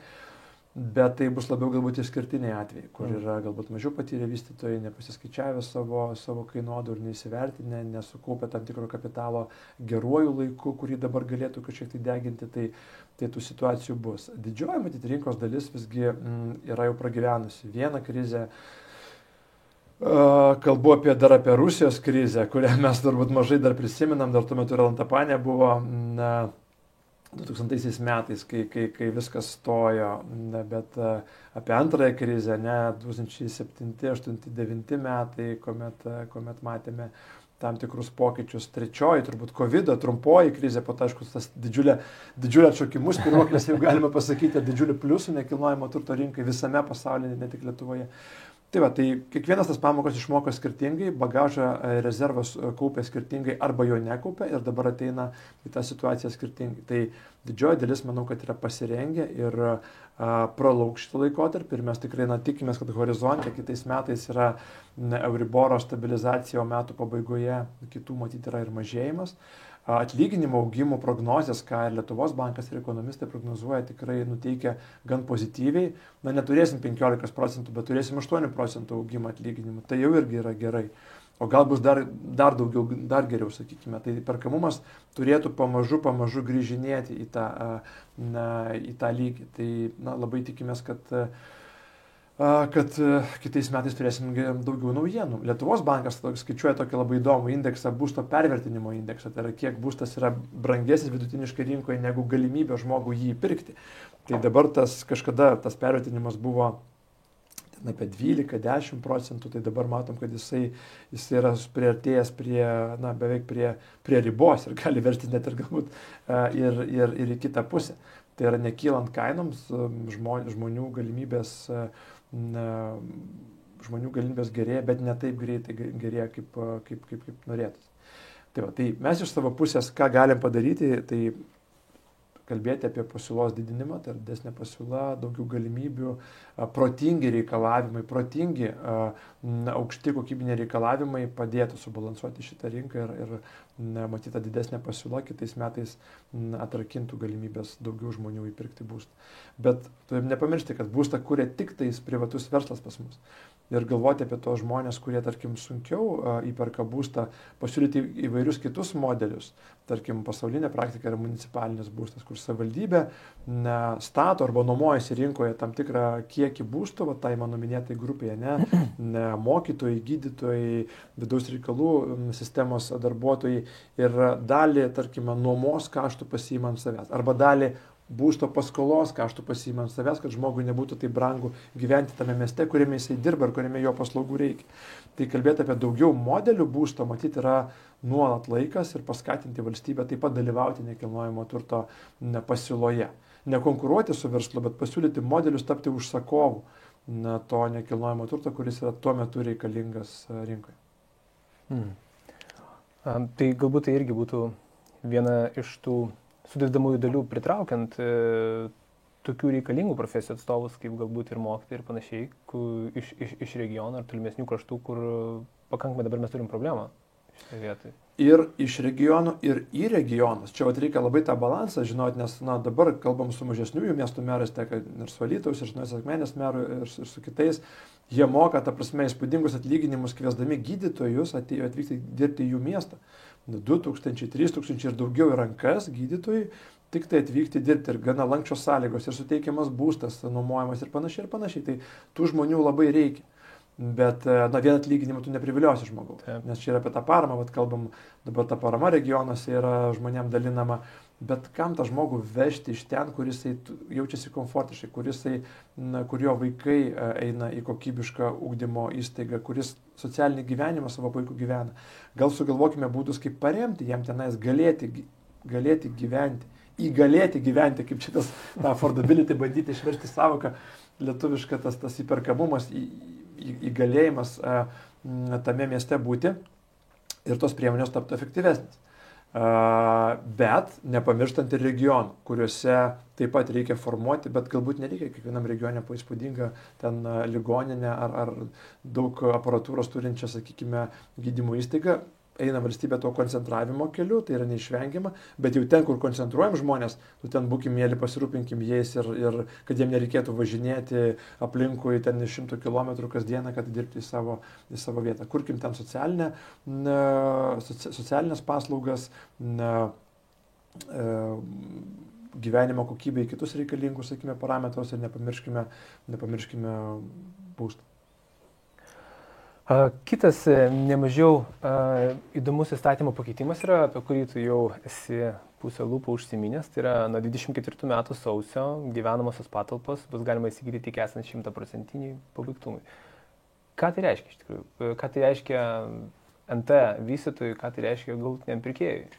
Bet tai bus labiau galbūt išskirtiniai atvejai, kur yra galbūt mažiau patyrę vystytojai, nepasiskaičiavę savo kainodų ir neįsivertinę, nesukaupę tam tikro kapitalo geruoju laiku, kurį dabar galėtų kažkiek tai deginti, tai tų situacijų bus. Didžioji, matyti, rinkos dalis visgi yra jau pragyvenusi vieną krizę. Kalbu dar apie Rusijos krizę, kurią mes turbūt mažai dar prisiminam, dar tuo metu Relantapanė buvo 2000 metais, kai viskas stojo, bet apie antrąją krizę, 2007, 2008, 2009 metai, kuomet matėme tam tikrus pokyčius. Trečioji, turbūt COVID, trumpoji krizė, po to, aišku, tas didžiulė atšokimus, pirmoklis, jau galima pasakyti, didžiulį pliusų nekilnojamo turto rinkai visame pasaulyje, ne tik Lietuvoje. Tai kiekvienas tas pamokas išmoko skirtingai, bagažą rezervas kaupė skirtingai arba jo nekaupė ir dabar ateina į tą situaciją skirtingai. Tai didžioji dalis, manau, kad yra pasirengę ir pralauks šitą laikotarpį ir mes tikrai tikimės, kad horizonte kitais metais yra Euriboro stabilizacija, o metų pabaigoje kitų matyti yra ir mažėjimas. Atlyginimo augimų prognozės, ką ir Lietuvos bankas ir ekonomistai prognozuoja, tikrai nuteikia gan pozityviai. Neturėsim 15%, bet turėsim 8% augimą atlyginimų. Tai jau irgi yra gerai. O gal bus dar daugiau, dar geriau, sakykime. Tai perkamumas turėtų pamažu grįžinėti į tą lygį. Tai labai tikimės, kad kitais metais turėsim daugiau naujienų. Lietuvos bankas skaičiuoja tokį labai įdomų indeksą, būsto pervertinimo indeksą, tai yra kiek būstas yra brangesnis vidutiniškai rinkoje negu galimybė žmogui jį pirkti. Tai dabar kažkada tas pervertinimas buvo apie 12-10%, tai dabar matom, kad jisai yra priartėjęs beveik prie ribos ir gali versti net ir galbūt ir į kitą pusę. Tai yra nekylant kainoms, žmonių galimybės gerėja, bet ne taip greitai gerėja, kaip norėtųsi. Tai mes iš savo pusės, ką galim padaryti, tai kalbėti apie pasiūlos didinimą, tai didesnė pasiūla, daugiau galimybių, protingi reikalavimai, aukšti kokybiniai reikalavimai padėtų subalansuoti šitą rinką ir matyta didesnė pasiūla kitais metais atrakintų galimybės daugiau žmonių įpirkti būstą. Bet turim nepamiršti, kad būstą kuria tik tais privatus verslas pas mus. Ir galvoti apie tos žmonės, kurie, tarkim, sunkiau įperka būstą, pasiūlyti įvairius kitus modelius. Tarkim, pasaulinė praktika yra municipalinis būstas, kur savivaldybė stato arba nuomojasi rinkoje tam tikrą kiekį būstų, tai mano minėtai grupėje, mokytojai, gydytojai, vidaus reikalų sistemos darbuotojai ir dalį, tarkim, nuomos kaštų pasiima ant savęs arba dalį būsto paskolos kaštų pasiima ant savęs, kad žmogui nebūtų taip brangu gyventi tame mieste, kuriame jisai dirba ir kuriame jo paslaugų reikia. Tai kalbėti apie daugiau modelių būsto, matyti, yra nuolat laikas ir paskatinti valstybę taip pat dalyvauti nekilnojamo turto pasiūloje. Nekonkuruoti su verslu, bet pasiūlyti modelius tapti užsakovu to nekilnojamo turto, kuris yra tuo metu reikalingas rinkoje.
Tai galbūt tai irgi būtų viena iš tų sudėdamųjų dalių pritraukiant tokių reikalingų profesijų atstovus, kaip galbūt ir mokytojai ir panašiai, iš regionų ar tolimesnių kraštų, kur pakankamai dabar mes turim problemą šitoje vietoje.
Ir iš regionų, ir į regionus. Čia reikia labai tą balansą žinoti, nes dabar kalbam su mažesniųjų miestų merais, tiek ir su Alytaus, ir su Naujosios Akmenės meru, ir su kitais. Jie moka, ta prasme, įspūdingus atlyginimus, kviesdami gydytojus atvykti dirbti į jų miestą. 2000, 3000 ir daugiau į rankas gydytojai, tik tai atvykti dirbti ir gana lankščios sąlygos ir suteikiamas būstas, nuomojamas ir panašiai. Tai tų žmonių labai reikia. Bet, vien atlyginimu tu nepriviliosi žmogaus. Nes čia yra apie tą paramą, kalbam, dabar ta parama regionuose yra žmonėm dalinama, bet kam tą žmogų vežti iš ten, kuris jaučiasi komfortiškai, kur jo vaikai eina į kokybišką ugdymo įstaigą, kuris socialinį gyvenimą savo puikų gyvena. Gal sugalvokime būdus, kaip paremti jam tenais galėti gyventi, įgalėti gyventi, kaip šitas affordability bandyti išversti savoką lietuvišką, tas įperkamumas, įgalėjimas tame mieste būti ir tos priemonės taptų efektyvesnės. Bet nepamirštant ir regionų, kuriuose taip pat reikia formuoti, bet galbūt nereikia kiekvienam regione po įspūdingą ten ligoninę ar daug aparatūros turinčią, sakykime, gydymo įstaigą. Eina valstybė to koncentravimo keliu, tai yra neišvengiama, bet jau ten, kur koncentruojam žmonės, tu ten būkim mėly, pasirūpinkim jais ir kad jiem nereikėtų važinėti aplinkui ten 100 km kasdieną, kad dirbti į savo vietą. Kurkim ten socialinės paslaugas, gyvenimo kokybę į kitus reikalingus, sakykime, parametrus ir nepamirškime būstą.
Kitas nemažiau įdomus įstatymo pakeitimas yra, apie kurį tu jau esi pusę lūpų užsiminęs, tai yra nuo 24 metų sausio gyvenamosios patalpos bus galima įsigyti tik esant 100% pabaigtumui. Ką tai reiškia iš tikrųjų? Ką tai reiškia NT vystytojui, ką tai reiškia galutiniam pirkėjui?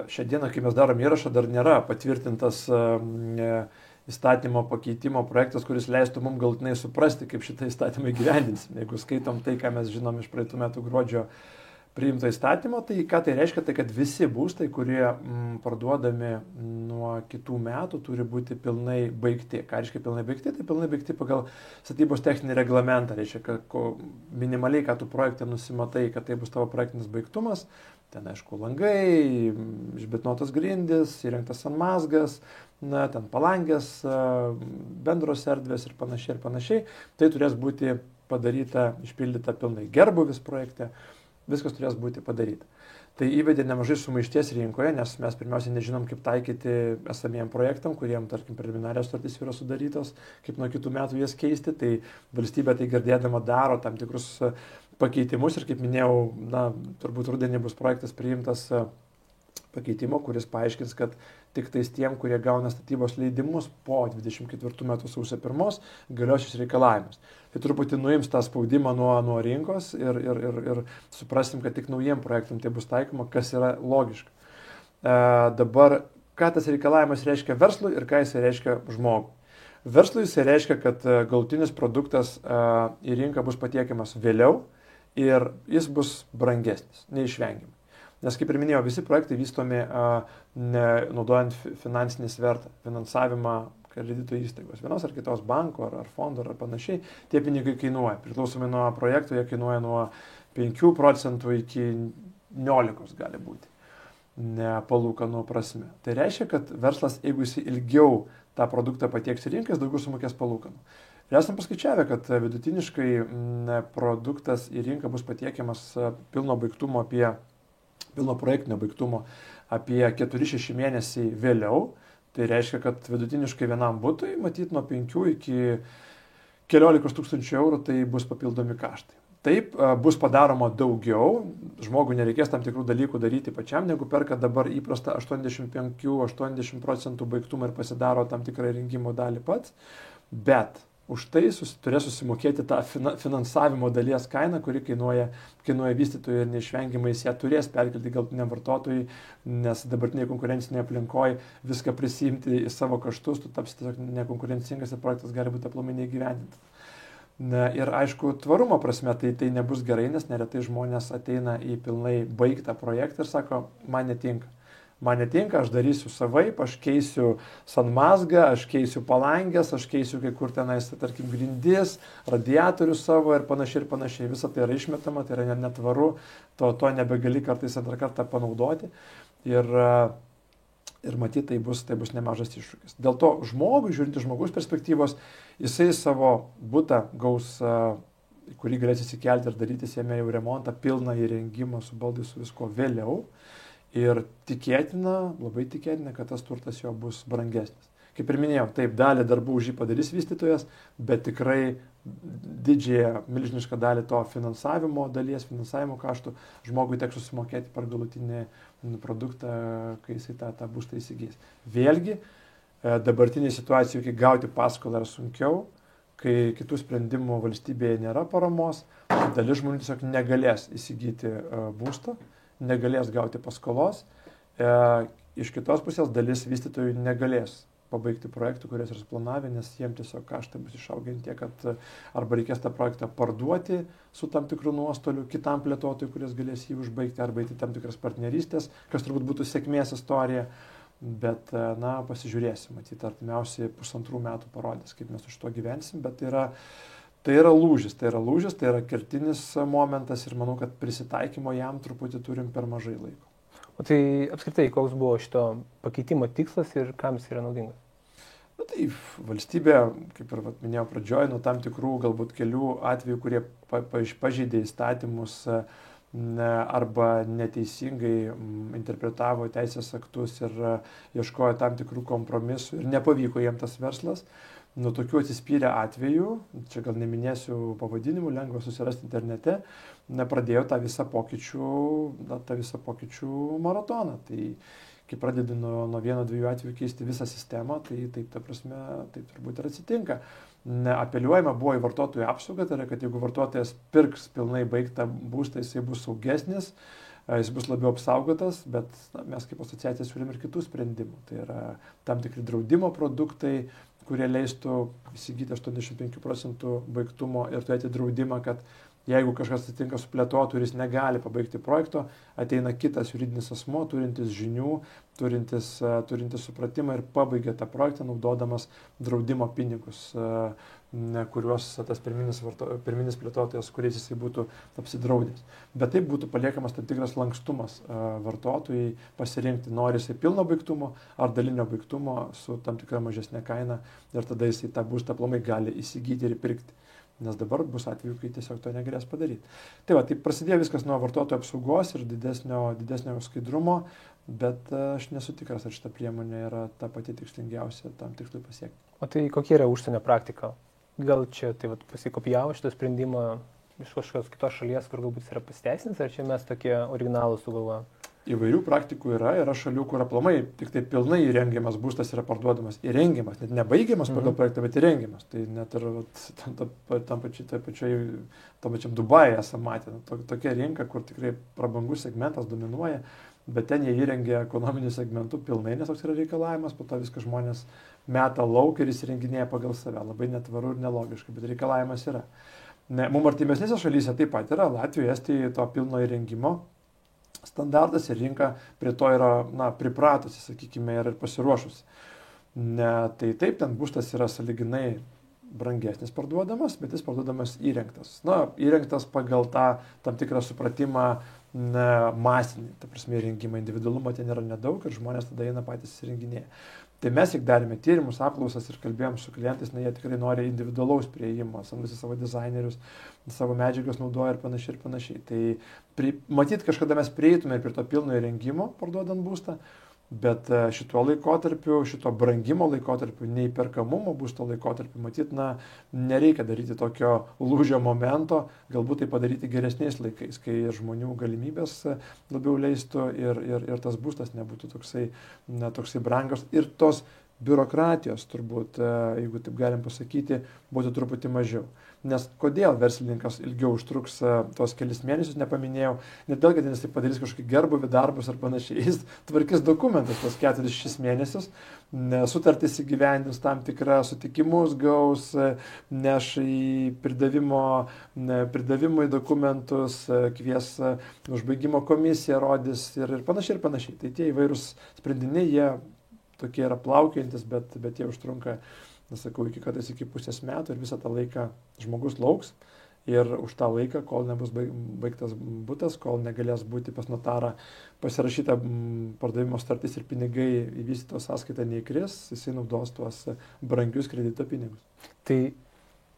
Šią dieną, kai mes darom įrašą, dar nėra patvirtintas įstatymo pakeitimo projektas, kuris leistų mums galutinai suprasti, kaip šitą įstatymą įgyvendinsim. Jeigu skaitom tai, ką mes žinom iš praeitų metų gruodžio priimto įstatymo, tai ką tai reiškia, tai kad visi būstai, kurie parduodami nuo kitų metų, turi būti pilnai baigti. Ką reiškia pilnai baigti? Tai pilnai baigti pagal statybos techninį reglamentą. Reiškia, kad minimaliai, ką tu projekte nusimatai, kad tai bus tavo projektinis baigtumas. Ten, aišku, langai, išbetnuotos grindys, įrengtas sanmazgas, ten palangės, bendros erdvės ir panašiai. Tai turės būti padaryta, išpildyta pilnai gerbūvis projekte. Viskas turės būti padaryta. Tai įvedė nemažai sumaišties rinkoje, nes mes pirmiausia nežinom, kaip taikyti esamiem projektam, kuriem, tarkim, preliminarios sutartys yra sudarytos, kaip nuo kitų metų jas keisti. Tai valstybė tai girdėdama daro tam tikrus pakeitimus ir, kaip minėjau, turbūt rudenį bus projektas priimtas pakeitimo, kuris paaiškins, kad tik tais tiem, kurie gauna statybos leidimus po 24 metų sausio 1 galios šis reikalavimas. Tai truputį nuims tą spaudimą nuo rinkos ir suprasim, kad tik naujiem projektam tai bus taikoma, kas yra logiška. Dabar, ką tas reikalavimas reiškia verslui ir ką jis reiškia žmogui. Verslui jis reiškia, kad galutinis produktas į rinką bus patiekiamas vėliau ir jis bus brangesnis, neišvengiamai. Nes, kaip ir minėjau, visi projektai vystomi naudojant finansinį svertą, finansavimą kredito įstaigos, vienos ar kitos banko ar fondo ar panašiai, tie pinigai kainuoja. Priklausomai nuo projekto, jie kainuoja nuo 5% iki 0% gali būti, palūkanų prasme. Tai reiškia, kad verslas, jeigu jis ilgiau tą produktą patieks į rinką, jis daugiau sumokės palūkanų. Ir esam paskaičiavę, kad vidutiniškai produktas į rinką bus patiekiamas pilno projektinio baigtumo apie 4-6 mėnesiai vėliau. Tai reiškia, kad vidutiniškai vienam butui, matyt, nuo 5 iki 14 tūkstančių eurų tai bus papildomi kaštai. Taip, bus padaroma daugiau, žmogui nereikės tam tikrų dalykų daryti pačiam, negu perka dabar įprasta 85-80% baigtumą ir pasidaro tam tikrą rinkimo dalį pats, bet už tai turės susimokėti tą finansavimo dalies kainą, kuri kainuoja vystytojui ir neišvengiamai jis ją turės perkelti galutiniam vartotojui, nes dabartinėje konkurencinėje aplinkoje viską prisimti į savo kaštus, tu tapsi tiesiog nekonkurencingas ir projektas gali būti aplamai neįgyvendintas. Ir aišku, tvarumo prasme tai nebus gerai, nes neretai žmonės ateina į pilnai baigtą projektą ir sako, man netinka, aš darysiu savaip, aš keisiu sanmazgą, aš keisiu palangės, aš keisiu kai kur tenais, tarkim, grindis, radiatorius savo ir panašiai. Visa tai yra išmetama, tai yra netvaru, to nebegali kartais antrą kartą panaudoti. Ir matyti, tai bus nemažas iššūkis. Dėl to žmogui, žiūrint iš žmogaus perspektyvos, jisai savo butą gaus, kurį galės įsikelti ir daryti jame jau remontą, pilną įrengimą su baldais, su visko vėliau. Ir tikėtina, labai tikėtina, kad tas turtas jo bus brangesnis. Kaip ir minėjau, taip, dalį darbų už jį padarys vystytojas, bet tikrai didžiąją, milžinišką dalį to finansavimo kaštų žmogui teks susimokėti per galutinį produktą, kai jisai tą būstą įsigys. Vėlgi, dabartinė situacija, kai gauti paskolą yra sunkiau, kai kitų sprendimų valstybėje nėra paramos, dalis žmonių tiesiog negalės įsigyti būsto, negalės gauti paskolos. Iš kitos pusės dalis vystytojų negalės pabaigti projektų, kurias yra suplanavę, nes jiems tiesiog kaštai bus išaugę tiek, kad arba reikės tą projektą parduoti su tam tikru nuostoliu kitam plėtotojui, kuris galės jį užbaigti, arba įti tam tikras partnerystės, kas turbūt būtų sėkmės istorija. Bet, pasižiūrėsim, matyt, artimiausiai 1,5 metų parodys, kaip mes už to gyvensim, bet tai yra lūžis, tai yra kertinis momentas ir manau, kad prisitaikymo jam truputį turim per mažai laiko.
O tai apskritai, koks buvo šito pakeitimo tikslas ir kam jis yra naudingas?
Tai valstybė, kaip ir minėjau pradžioje, nuo tam tikrų galbūt kelių atvejų, kurie pažeidė įstatymus arba neteisingai interpretavo teisės aktus ir ieškojo tam tikrų kompromisų ir nepavyko jiems tas verslas. Nuo tokių atsispyrę atvejų, čia gal neminėsiu pavadinimų, lengva susirasti internete, pradėjo tą visą pokyčių maratoną. Tai kai pradedi nuo 1-2 atvejų keisti visą sistemą, tai ta prasme, tai turbūt ir atsitinka. Apeliuojama buvo į vartotojų apsaugą, tai yra, kad jeigu vartotojas pirks pilnai baigtą būstą, jisai bus saugesnis, jis bus labiau apsaugotas, bet mes kaip asociacija siūlėm ir kitų sprendimų. Tai yra tam tikri draudimo produktai, kurie leistų įsigyti 85% baigtumo ir turėti draudimą, kad jeigu kažkas atsitinka su plėtotoju ir jis negali pabaigti projekto, ateina kitas juridinis asmuo, turintis žinių, turintis supratimą ir pabaigia tą projektą, naudodamas draudimo pinigus, kuriuos tas pirminis plėtotojas, kuriais jisai būtų apsidraudęs. Bet taip būtų paliekamas tam tikras lankstumas vartotojai pasirinkti, nori jisai pilno baigtumo ar dalinio baigtumo su tam tikra mažesnė kaina ir tada jisai tą būstą aplamai gali įsigyti ir pirkti. Nes dabar bus atveju, kai tiesiog to negalės padaryti. Tai prasidėjo viskas nuo vartotojų apsaugos ir didesnio skaidrumo, bet aš nesu tikras, ar šita priemonė yra ta pati tikslingiausia tam tikslui pasiekti.
O tai kokia yra užsienio praktika? Gal čia pasikopijavo šitą sprendimą iš kažkokios kitos šalies, kur galbūt yra pasiteisinis, ar čia mes tokie originalūs sugalvojame?
Įvairių praktikų yra šalių, kur aplamai tik tai pilnai įrengiamas būstas yra parduodamas, įrengiamas, net nebaigiamas pagal projektą, bet įrengiamas. Tai net ir tam pačiam Dubajuje esame matę. Tokia rinka, kur tikrai prabangus segmentas dominuoja, bet ten jie įrengia ekonominiu segmentu pilnai, nes toks yra reikalavimas, po to viską žmonės meta lauk ir įsirenginėja pagal save. Labai netvaru ir nelogiška, bet reikalavimas yra. Mums artimesnėse šalyse taip pat yra, Latvijoje, Estijoje to pilno įrengimo standartas ir rinka prie to yra pripratusi, sakykime, ir pasiruošusi. Tai taip, ten būstas yra sąlyginai brangesnis parduodamas, bet jis parduodamas įrengtas. Įrengtas pagal tą tam tikrą supratimą masinį, ta prasme, įrengimą, individualumo ten yra nedaug ir žmonės tada eina patys įsirenginėja. Tai mes tik darėme tyrimus, apklausas ir kalbėjom su klientais, jie tikrai nori individualaus prieimo, samdosi savo dizainerius, savo medžiagas naudoja ir panašiai. Tai matyt, kažkada mes prieitume prie to pilno įrengimo parduodant būstą, bet šito laikotarpiu, šito brangimo laikotarpiu, neįperkamumo būsto laikotarpiu, matyt, nereikia daryti tokio lūžio momento, galbūt tai padaryti geresniais laikais, kai žmonių galimybės labiau leistų ir tas būstas nebūtų toksai brangus ir tos biurokratijos turbūt, jeigu taip galim pasakyti, būtų truputį mažiau. Nes kodėl verslininkas ilgiau užtruks tos kelis mėnesius, nepaminėjau, ne dėl, kad jis tai padarys kažkokį gerbuvį darbus ar panašiai, jis tvarkys dokumentus tos 4-6 mėnesius, sutartys įgyvendins tam tikrą sutikimus gaus, neš į pridavimui dokumentus, kvies užbaigimo komisiją, rodys ir panašiai. Tai tie įvairūs sprendiniai, jie tokie yra plaukiantis, bet jie užtrunka, iki kartais iki pusės metų ir visą tą laiką žmogus lauks ir už tą laiką, kol nebus baigtas butas, kol negalės būti pas notarą pasirašyta pardavimo sutartis ir pinigai į vystytojo sąskaitą neįkris, jisai naudos tuos brangius kredito pinigus.
Tai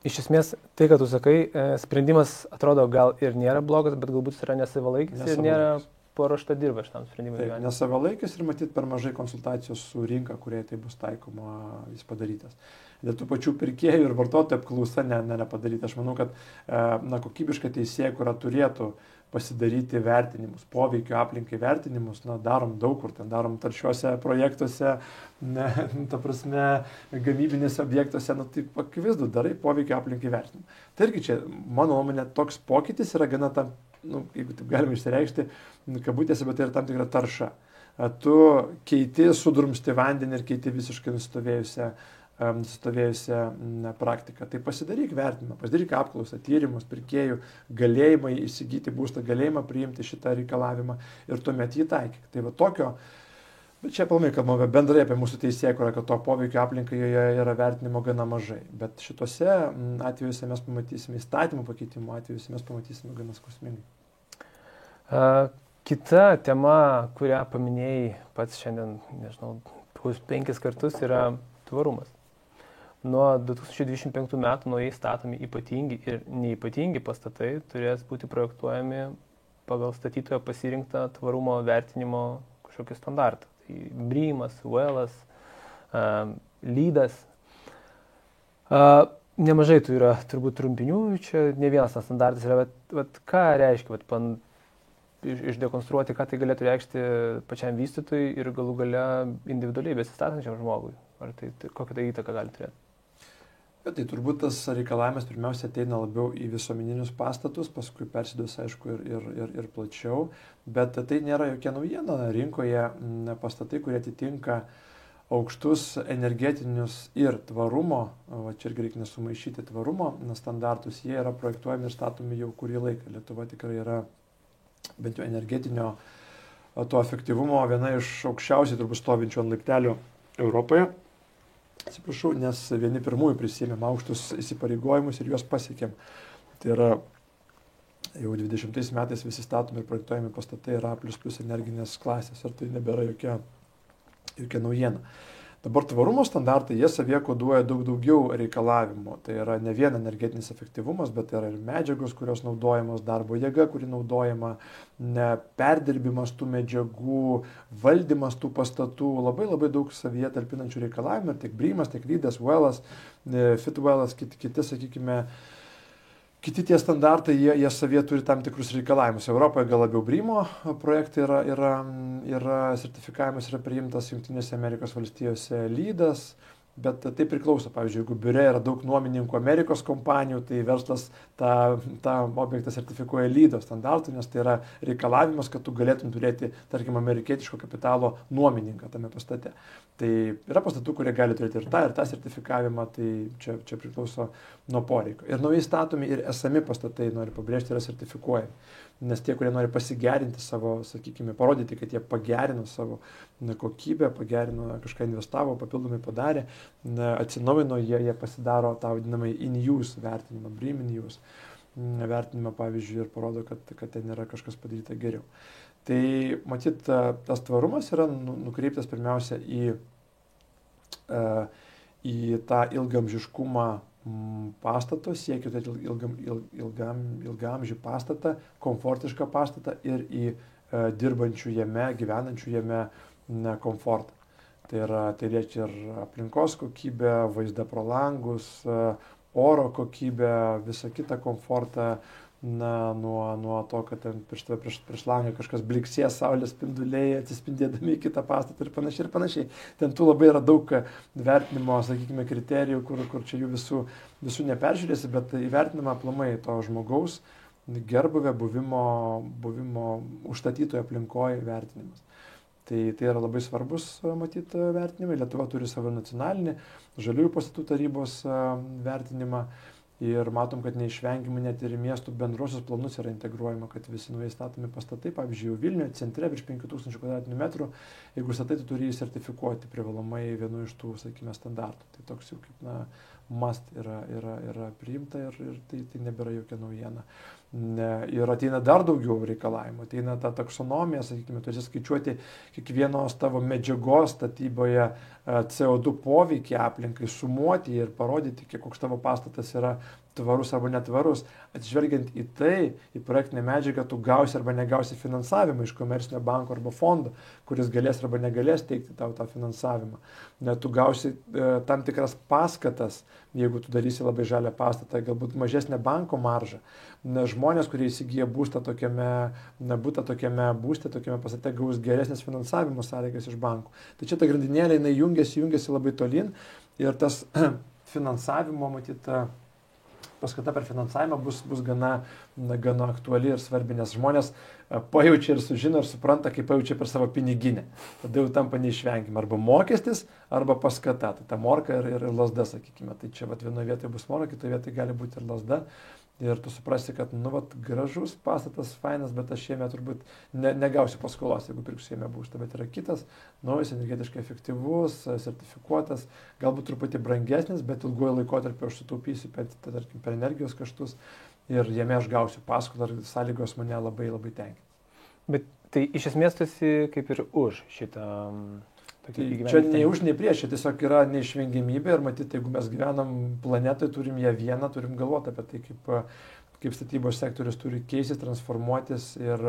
iš esmės, tai, ką tu sakai, sprendimas atrodo gal ir nėra blogas, bet galbūt yra nesavalaikis ir nėra paruošta dirba šitam sprendimui.
Taip, nesavalaikis ir matyt per mažai konsultacijos su rinka, kurie tai bus taikoma, jis padarytas. Dėl tų pačių pirkėjų ir vartotojų apklausa nepadaryta. Aš manau, kad kokybiška teisėkūra turėtų pasidaryti vertinimus, poveikio aplinkai vertinimus, darom daug kur, ten darom taršiuose projektuose, ta prasme, gamybinėse objektuose, tai akivaizdu, darai poveikio aplinkai vertinimą. Tai irgi čia, mano nuomonė, toks pokytis yra gana tam, jeigu taip galima išsireikšti, kabutėse, bet tai yra tam tikra tarša. Tu keiti, sudrumsti vandenį ir keiti visiškai nusistovėjusią praktiką. Tai pasidaryk vertinimą, pasidaryk apklausą, tyrimus, pirkėjų, galėjimą įsigyti būstą, galėjimą priimti šitą reikalavimą ir tuomet jį taikyk. Tai va tokio, bet čia palmai kalbame bendrai apie mūsų teisėkurą, kad to poveikio aplinkai joje yra vertinimo gana mažai. Bet šitose atvejuose mes pamatysime, įstatymų pakeitimo atvejuose mes pamatysime gana skausmingai.
Kita tema, kurią paminėjai pats šiandien, nežinau, 5 kartus, yra tvarumas. Nuo 2025 metų naujai statomi ypatingi ir neypatingi pastatai turės būti projektuojami pagal statytojo pasirinktą tvarumo vertinimo kažkokį standartą. Tai BREEAM, WELL, LEED. Nemažai tų yra turbūt trumpinių, čia ne vienas standartas yra, bet ką reiškia, išdekonstruoti, ką tai galėtų reikšti pačiam vystytojui ir galų gale individualiai besistatančiam žmogui. Ar tai kokią tai įtaką gali turėti?
Tai turbūt tas reikalavimas pirmiausia ateina labiau į visuomeninius pastatus, paskui persiduos, aišku, ir plačiau, bet tai nėra jokia naujiena rinkoje. Pastatai, kurie atitinka aukštus energetinius ir tvarumo, čia irgi reikia nesumaišyti tvarumo standartus, jie yra projektuojami ir statomi jau kurį laiką. Lietuva tikrai yra bent jau energetinio to efektyvumo viena iš aukščiausiai turbūt stovinčių ant laiptelių Europoje. Atsiprašau, nes vieni pirmųjų prisėmėm aukštus įsipareigojimus ir juos pasiekėm. Tai yra jau 20 metais visi statomi ir projektuojami pastatai yra A++ energinės klasės ir tai nebėra jokia naujiena. Dabar tvarumo standartai, jie savyje koduoja daug daugiau reikalavimų. Tai yra ne vien energetinis efektyvumas, bet yra ir medžiagos, kurios naudojamos, darbo jėga, kuri naudojama, perdirbimas tų medžiagų, valdymas tų pastatų, labai daug savyje talpinančių reikalavimų. Ir tiek BREEAM, tiek LEED, WELL, FitWell, kiti, sakykime, kiti tie standartai, jie savyje turi tam tikrus reikalavimus. Europoje gal labiau BREEAM projektai yra sertifikavimas yra priimtas Jungtinėse Amerikos valstijose LEED, bet tai priklauso. Pavyzdžiui, jeigu biure yra daug nuomininkų Amerikos kompanijų, tai verslas tą objektą sertifikuoja LEED standartų, nes tai yra reikalavimas, kad tu galėtum turėti, tarkim, amerikietiško kapitalo nuomininką tame pastate. Tai yra pastatų, kurie gali turėti ir tą sertifikavimą, tai čia priklauso nuo poreikio. Ir naujai statomi ir esami pastatai, noriu pabrėžti, yra sertifikuojami. Nes tie, kurie nori pasigerinti savo, sakykime, parodyti, kad jie pagerino savo kokybę, pagerino, kažką investavo, papildomai padarė, atsinaujino, jie pasidaro tą vadinamą in-use vertinimą, BREEAM in-use vertinimą, pavyzdžiui, ir parodo, kad ten yra kažkas padaryta geriau. Tai, matyt, tas tvarumas yra nukreiptas pirmiausia į tą ilgamžiškumą pastato, siekiu turėti ilgamžį pastatą, komfortišką pastatą ir į dirbančių jame, gyvenančių jame komfortą. Tai liečia ir aplinkos kokybę, vaizdą pro langus, oro kokybę, visą kitą komfortą, nuo to, kad ten prieš langą kažkas bliksės, saulės spinduliai atsispindėdami į kitą pastatą ir panašiai. Ten tų labai yra daug vertinimo, sakykime, kriterijų, kur čia jų visų neperžiūrėsi, bet įvertinama aplamai to žmogaus gerbuvę buvimo užstatytoje aplinkoje vertinimas. Tai yra labai svarbus, matyti, vertinimai. Lietuva turi savo nacionalinį žaliųjų pastatų tarybos vertinimą. Ir matom, kad neišvengiamai net ir miestų bendruosius planus yra integruojama, kad visi naujai statomi pastatai, pavyzdžiui, Vilniuje, centre virš 5000 m2, jeigu statai, tu turi jį sertifikuoti privalomai vienu iš tų, sakykime, standartų. Tai toks jau kaip, must yra priimta ir tai nebėra jokia naujiena. Ir ateina dar daugiau reikalavimų, ateina ta taksonomija, sakykime, turėsi skaičiuoti kiekvienos tavo medžiagos statyboje CO2 poveikį aplinkai, sumuoti ir parodyti, koks tavo pastatas yra tvarus arba netvarus. Atsižvelgiant į tai, į projektinę medžiagą, tu gausi arba negausi finansavimą iš komercinio banko arba fondo, kuris galės arba negalės teikti tau tą finansavimą. Tu gausi tam tikras paskatas, jeigu tu darysi labai žalią pastatą, galbūt mažesnę banko maržą. Žmonės, kurie įsigyja būstą tokiame pastate, gaus geresnės finansavimo sąlygas iš bankų. Tai čia ta grandinėlė, jinai jungiasi labai tolin ir tas finansavimo, matyt, paskata per finansavimą bus gana aktuali ir svarbi, nes žmonės pajaučia ir sužino ir supranta, kaip pajaučia per savo piniginę. Tada jau tampa neišvengiama arba mokestis, arba paskata. Tai ta morka ir lasda, sakykime. Tai čia vienoje vietoje bus morka, kitoje vietoje gali būti ir lasda. Ir tu suprasi, kad, gražus pastatas, fainas, bet aš jame turbūt negausiu paskolos, jeigu pirksiu jame būstą, bet yra kitas, naujas, energetiškai efektyvus, sertifikuotas, galbūt truputį brangesnis, bet ilguoju laikotarpiu aš sutaupysiu, tarkim, per energijos kaštus ir jame aš gausiu paskolą ir sąlygos mane labai labai tenkina.
Bet tai iš esmės tu esi kaip ir už šitą...
Tai čia nei už, nei prieš, čia tiesiog yra neišvengiamybė ir matyti, jeigu mes gyvenam planetoje, turim ją vieną, turim galvoti apie tai, kaip statybos sektorius turi keistis, transformuotis ir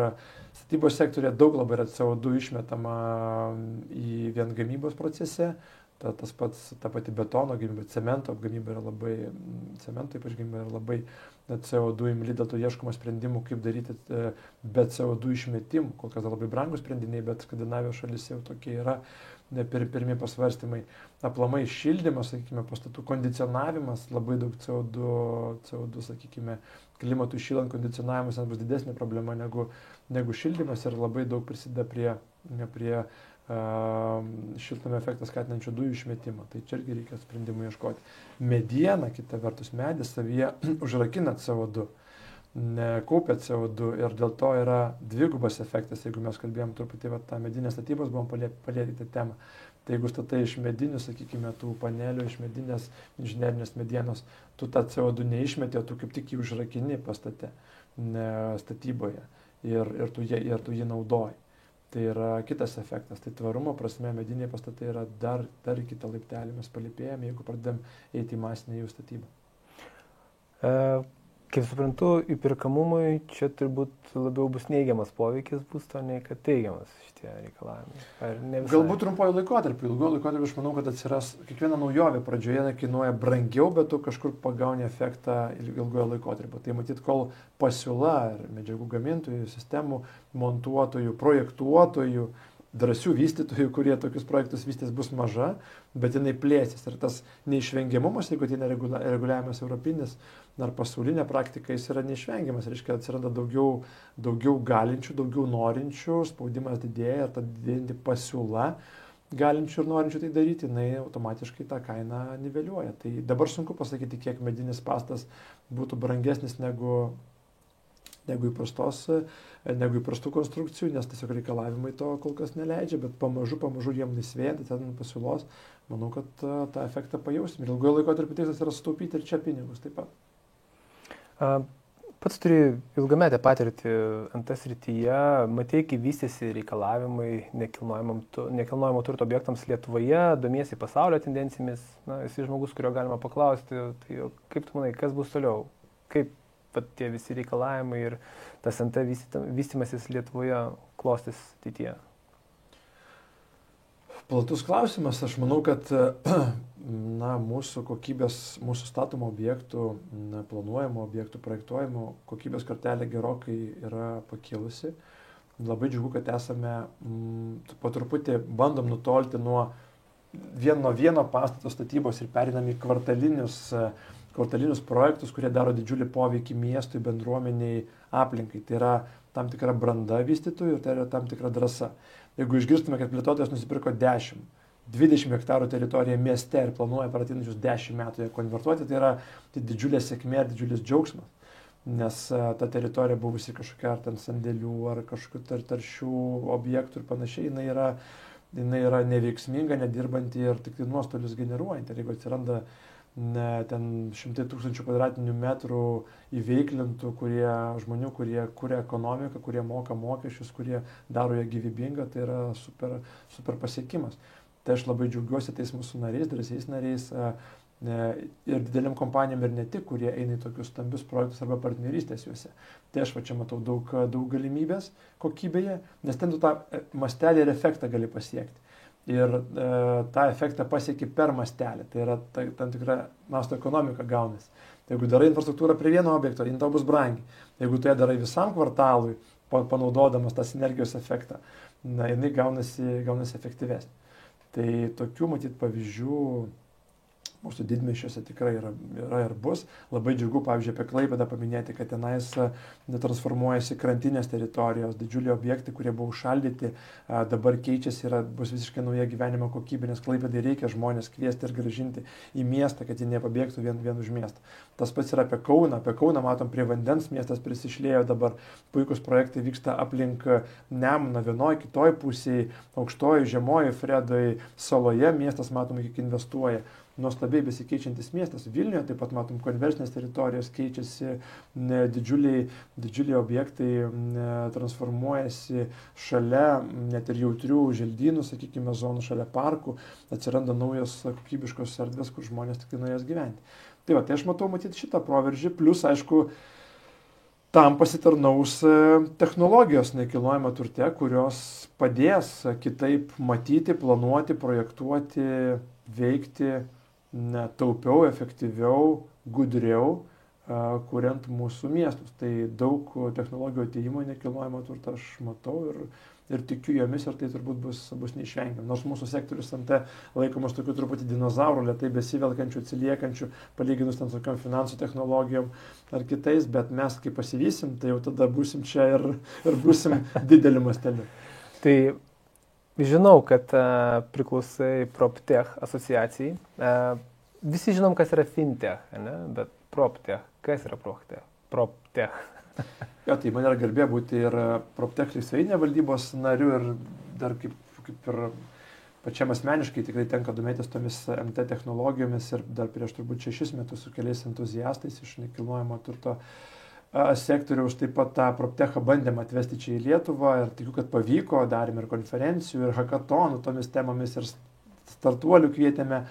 statybos sektorija daug labai yra CO2 išmetama į vien gamybos procese, ta pati betono gamyba, cemento gamyba yra labai, ypač gamyba yra labai CO2 imli, dėl to ieškoma sprendimų, kaip daryti be CO2 išmetimų, kol kas labai brangus sprendiniai, bet Skandinavijos šalyse jau tokie yra pirmi pasvarstymai. Aplamai šildymas, sakykime, pastatų kondicionavimas, labai daug CO2, sakykime, klimatui šylant kondicionavimas bus didesnė problema negu šildymas ir labai daug prisideda prie šiltnamio efektą skatinančių dujų išmetimo. Tai čia irgi reikia sprendimų ieškoti. Mediena, kita vertus, medis savyje užrakina CO2, kaupia CO2 ir dėl to yra dvigubas efektas, jeigu mes kalbėjom truputį tą medinės statybos, buvom palėtyti temą. Tai jeigu statai iš medinių, sakykime, tų panelių, iš medinės inžinerinės medienos, tu tą CO2 neišmeti, o tu kaip tik jį užrakini pastate statyboje ir tu jį naudoji. Tai yra kitas efektas. Tai tvarumo prasme mediniai pastatai yra dar į kitą laiptelį mes palipėjame, jeigu pradedam eiti į masinę jų statybą.
Kaip suprantu, įperkamumui čia turbūt labiau bus neigiamas poveikis būsto, nei kad teigiamas šitie reikalavimai.
Galbūt trumpojo laikotarpiu. Ilgojo laikotarpiu aš manau, kad atsiras kiekviena naujovė pradžioje kainuoja brangiau, bet tu kažkur pagauni efektą ilgojo laikotarpiu. Tai matyt, kol pasiūla ir medžiagų gamintojų, sistemų montuotojų, projektuotojų, drąsių vystytojų, kurie tokius projektus vystys, bus maža, bet jinai plėsis. Ir tas neišvengiamumas, jeigu tai nereguliavimas europinis ar pasaulinė praktika, jis yra neišvengiamas. Reiškia, atsiranda daugiau galinčių, daugiau norinčių, spaudimas didėja ir ta didėjanti pasiūla galinčių ir norinčių tai daryti, jinai automatiškai tą kainą niveliuoja. Tai dabar sunku pasakyti, kiek medinis pastas būtų brangesnis negu įprastų konstrukcijų, nes tiesiog reikalavimai to kol kas neleidžia, bet pamažu jiem laisvėjant, atsirandant pasiūlos, manau, kad tą efektą pajausim. Ir ilgojo laikotarpio tikslas yra sutaupyti ir čia pinigus taip pat.
Pats turi ilgametę patirtį NT srityje, matei, kaip vystėsi reikalavimai nekilnojamo turto objektams Lietuvoje, domiesi pasaulio tendencijomis, esi žmogus, kurio galima paklausti, tai kaip tu manai, kas bus toliau, kaip tie visi reikalavimai ir tas NT vystymasis Lietuvoje klostys ateityje?
Platus klausimas. Aš manau, kad mūsų kokybės, mūsų statomų objektų, planuojamų objektų, projektuojamų kokybės kartelė gerokai yra pakilusi. Labai džiugu, kad esame po truputį bandom nutolti nuo vieno pastato statybos ir perinam į kvartalinius projektus, kurie daro didžiulį poveikį miestui, bendruomeniai, aplinkai. Tai yra tam tikra branda vystytojų ir tai yra tam tikra drąsa. Jeigu išgirstume, kad plėtotojas nusipirko 10-20 hektarų teritoriją mieste ir planuoja per ateinančius 10 metų ją konvertuoti, tai yra didžiulė sėkmė ir didžiulis džiaugsmas. Nes ta teritorija buvusi kažkokia ar ten sandėlių, ar kažkokių taršių objektų ir panašiai, jinai yra neveiksminga, nedirbanti ir tik tai nuostolius generuojanti. Ir jeigu atsiranda ten 100 000 kvadratinių metrų įveiklintų žmonių, kurie kuria ekonomiką, kurie moka mokesčius, kurie daro ją gyvybingą, tai yra super pasiekimas. Tai aš labai džiaugiuosi tais mūsų nariais, drąsiais nariais, ir dideliam kompanijom ir ne tik, kurie eina į tokius stambius projektus arba partnerystės juose. Tai aš va čia matau daug galimybės kokybėje, nes ten tu tą mastelį ir efektą gali pasiekti. Ir tą efektą pasieki per mastelį, tai yra tam tikra masto ekonomika gaunasi. Tai jeigu darai infrastruktūrą prie vieno objekto, jin tau bus brangi. Jeigu tu ją darai visam kvartalui, panaudodamas tą sinergijos efektą, jinai gaunasi efektyvesnė. Tai tokių matyt pavyzdžių mūsų didmiesčiuose tikrai yra ir bus. Labai džiugu, pavyzdžiui, apie Klaipėdą paminėti, kad tenais transformuojasi krantinės teritorijos, didžiuliai objektai, kurie buvo užšaldyti, dabar keičiasi, bus visiškai nauja gyvenimo kokybė, nes Klaipėdai reikia žmonės kviesti ir grąžinti į miestą, kad jie nepabėgtų vien už miestą. Tas pats yra apie Kauną. Apie Kauną matom prie vandens, miestas prisišlėjo, dabar puikus projektai vyksta aplink Nemuną, vienoje, kitoje pusėje, aukštoje, žemoje, Fredoje, saloje miestas, matom, kiek investuoja. Nuostabiai besikeičiantis miestas. Vilniuje taip pat matom konversinės teritorijos keičiasi, didžiuliai objektai transformuojasi šalia net ir jautrių želdynų, sakykime, zonų, šalia parkų, atsiranda naujos kokybiškos erdvės, kur žmonės tik norės gyventi. Tai aš matau matyti šitą proveržį, plus aišku, tam pasitarnaus technologijos nekilnojame turte, kurios padės kitaip matyti, planuoti, projektuoti, veikti taupiau, efektyviau, gudriau, kuriant mūsų miestus. Tai daug technologijų ateimo nekilnojamo turto aš matau ir tikiu jomis ir tai turbūt bus neišvengiama. Nors mūsų sektorius NT laikomas tokiu truputį dinozaurų, lėtai besivelkančių, atsiliekančių, palyginus ten tokiom finansų technologijom ar kitais, bet mes kai pasivysim, tai jau tada būsim čia ir būsim dideliu masteliu.
Tai žinau, kad priklausai PropTech asociacijai. Visi žinom, kas yra fintech, ne? Bet PropTech, kas yra PropTech?
Jo, tai man yra garbė būti ir PropTech Lithuania valdybos nariu ir dar kaip ir pačiam asmeniškai tikrai tenka domėtis tomis MT technologijomis ir dar prieš turbūt 6 metus su keliais entuziastais iš nekilnojamo turto sektoriaus taip pat tą PropTechą bandėm atvesti čia į Lietuvą ir tikiu, kad pavyko, darėm ir konferencijų, ir hackathonų tomis temomis, ir startuolių kvietėme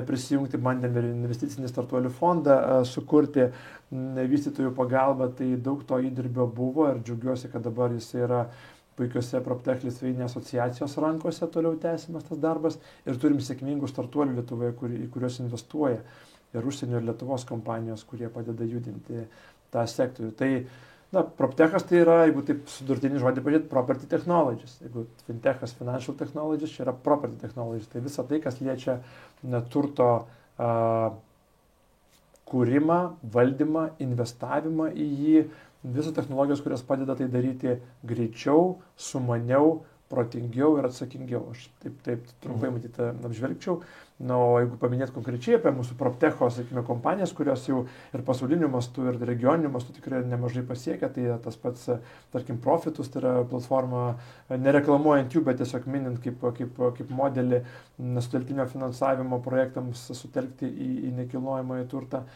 prisijungti, bandėm ir investicinį startuolių fondą sukurti, vystytojų pagalba, tai daug to įdirbio buvo ir džiaugiuosi, kad dabar jis yra puikiuose PropTech Lithuania asociacijos rankose, toliau tęsimas tas darbas ir turim sėkmingų startuolių Lietuvoje, į kuriuos investuoja ir užsienio ir Lietuvos kompanijos, kurie padeda judinti tą sektorių. Tai, PropTechas tai yra, jeigu taip sudurtinį žodį pažiūrėti, property technologies. Jeigu fintechas, financial technologies, čia yra property technologies. Tai visa tai, kas liečia turto kūrimą, valdymą, investavimą į jį, visos technologijos, kurios padeda tai daryti greičiau, sumaniau, protingiau ir atsakingiau. Aš taip trumpai matyti apžvelgčiau. O jeigu paminėt konkrečiai apie mūsų PropTecho, sakykime, kompanijas, kurios jau ir pasauliniu mastu, ir regioniniu mastu tikrai nemažai pasiekia, tai tas pats, tarkim, Profitus, tai yra platforma, nereklamuojant jų, bet tiesiog minint kaip modelį sutelktinio finansavimo projektams sutelkti į nekilnojamąjį turtą,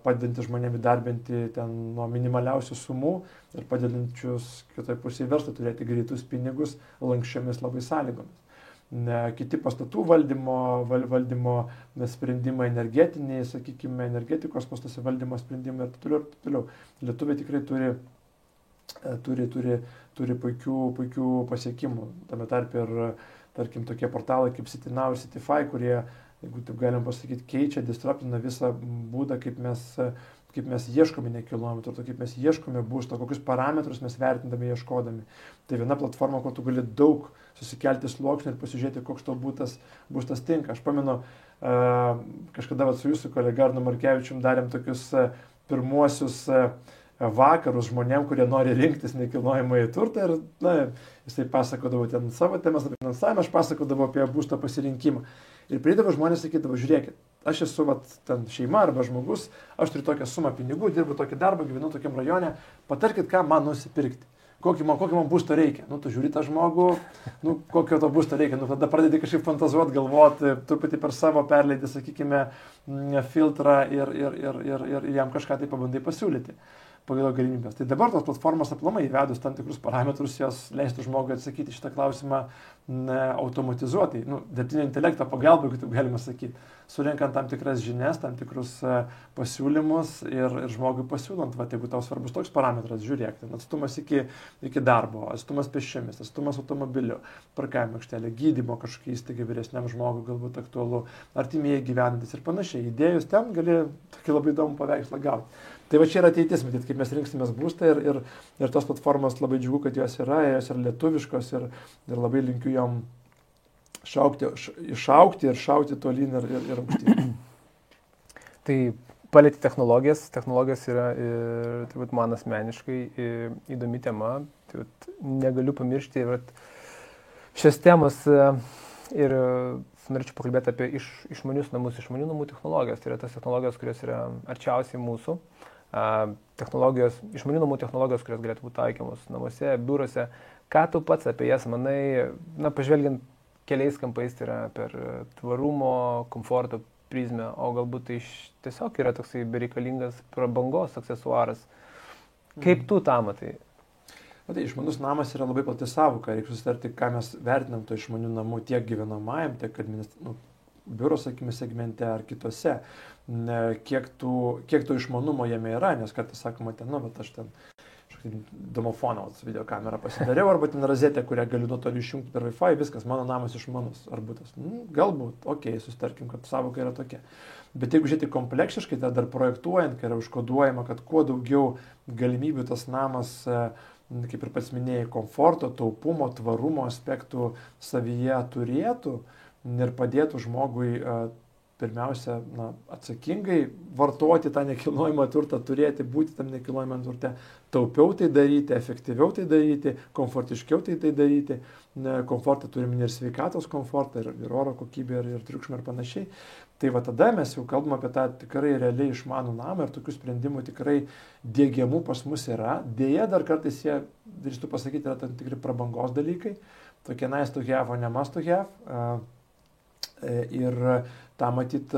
padedanti žmonėms įdarbinti ten nuo minimaliausių sumų ir padedančius kitoje pusėje verslą turėti greitus pinigus lankščiomis labai sąlygomis. Kiti pastatų valdymo sprendimai, energetiniai, sakykime, energetikos pastose valdymo sprendimai ir taip toliau. Lietuviai tikrai turi puikių pasiekimų. Tame tarpe ir, tarkim, tokie portalai kaip CityNow ir CityFi, kurie, jeigu taip galim pasakyti, keičia, disruptina visą būdą, kaip mes ieškome nekilnojamo turto, kaip mes ieškome būsto, kokius parametrus mes vertindami, ieškodami. Tai viena platforma, kur tu gali daug susikelti sluoksnių ir pasižiūrėti, koks tau būstas tinka. Aš pamenu, kažkada su jūsų kolega Arnu Markevičium darėm tokius pirmuosius vakarus žmonėm, kurie nori rinktis nekilnojamąjį turtą ir jisai pasakodavo ten savo temas apie finansavimą, aš pasakodavo apie būsto pasirinkimą. Ir prieidavo žmonės sakydavo, žiūrėkit, aš esu ten šeima arba žmogus, aš turiu tokią sumą pinigų, dirbu tokį darbą, gyvenu tokiam rajone, patarkit, ką man nusipirkti. Kokį man būsto reikia. Tu žiūri tą žmogų, kokio to būsto reikia. Tada pradedi kažkaip fantazuoti, galvoti, truputį per savo perleidį, sakykime, filtrą ir jam kažką tai pabandai pasiūlyti. pagal galimybės. Tai dabar tos platformos aplamai įvedus tam tikrus parametrus, jos leistų žmogui atsakyti šitą klausimą automatizuotai, dirbtinio intelekto pagalba, kaip galima sakyti, surinkant tam tikras žinias, tam tikrus pasiūlymus ir žmogui pasiūlant, jeigu tau svarbus toks parametras, žiūrėk, ten atstumas iki darbo, atstumas pėsčiomis, atstumas automobiliu, parkavimo aikštelė, gydymo kažkokie įstaigai vyresniam žmogui galbūt aktualu, artimieji gyvenantis ir panašiai. Įdėjus ten gali tokį labai įdomų paveikslą gauti. Tai va čia yra ateitis, matyt, kaip mes rinksimės būstą ir tos platformos labai džiugu, kad jos yra lietuviškos ir labai linkiu jom išaukti ir šauti tolyn ir aukštyn.
Tai palėti technologijas yra turbūt man asmeniškai įdomi tema, tai negaliu pamiršti šios temos ir norėčiau pakalbėti apie išmanius namus, išmanių namų technologijas, tai yra tas technologijos, kurios yra arčiausiai mūsų. Išmanių namų technologijos, kurios galėtų būti taikiamos namuose, biuruose. Ką tu pats apie jas manai, pažvelgiant keliais kampais, tai yra per tvarumo, komforto prizmę, o galbūt tai tiesiog yra toksai bereikalingas prabangos aksesuaras. Kaip tu tą matai?
Tai išmanus namas yra labai plati sąvoka, reikia susitarti, ką mes vertinam to išmanių namų tiek gyvenamajam, tiek biuro, sakykime, segmente ar kitose, kiek to išmanumo jame yra, nes kartais sakoma, bet aš ten domofoną, videokamerą pasidariau, arba ten rozetę, kurią galiu nuotoliu išjungti per Wi-Fi, viskas, mano namas išmanus, ar būtas. Galbūt, susitarkim, kad sąvoka yra tokia. Bet jeigu žiūrėti kompleksiškai, tai dar projektuojant, kai yra užkoduojama, kad kuo daugiau galimybių tas namas, kaip ir pats minėjai, komforto, taupumo, tvarumo aspektų savyje turėtų ir padėtų žmogui pirmiausia, atsakingai vartoti tą nekilnojamą turtą, turėti, būti tam nekilnojamą turte, taupiau tai daryti, efektyviau tai daryti, komfortiškiau tai daryti. Komfortą turime ir sveikatos komfortą, ir oro kokybę, ir triukšmą ir panašiai. Tai tada mes jau kalbam apie tą tikrai realiai išmanų namą ir tokių sprendimų tikrai diegiamų pas mus yra. Deja, dar kartais jie, drįstu pasakyti, yra tam tikri prabangos dalykai, tokie nice to have, o ne must to have. Ir tą matyt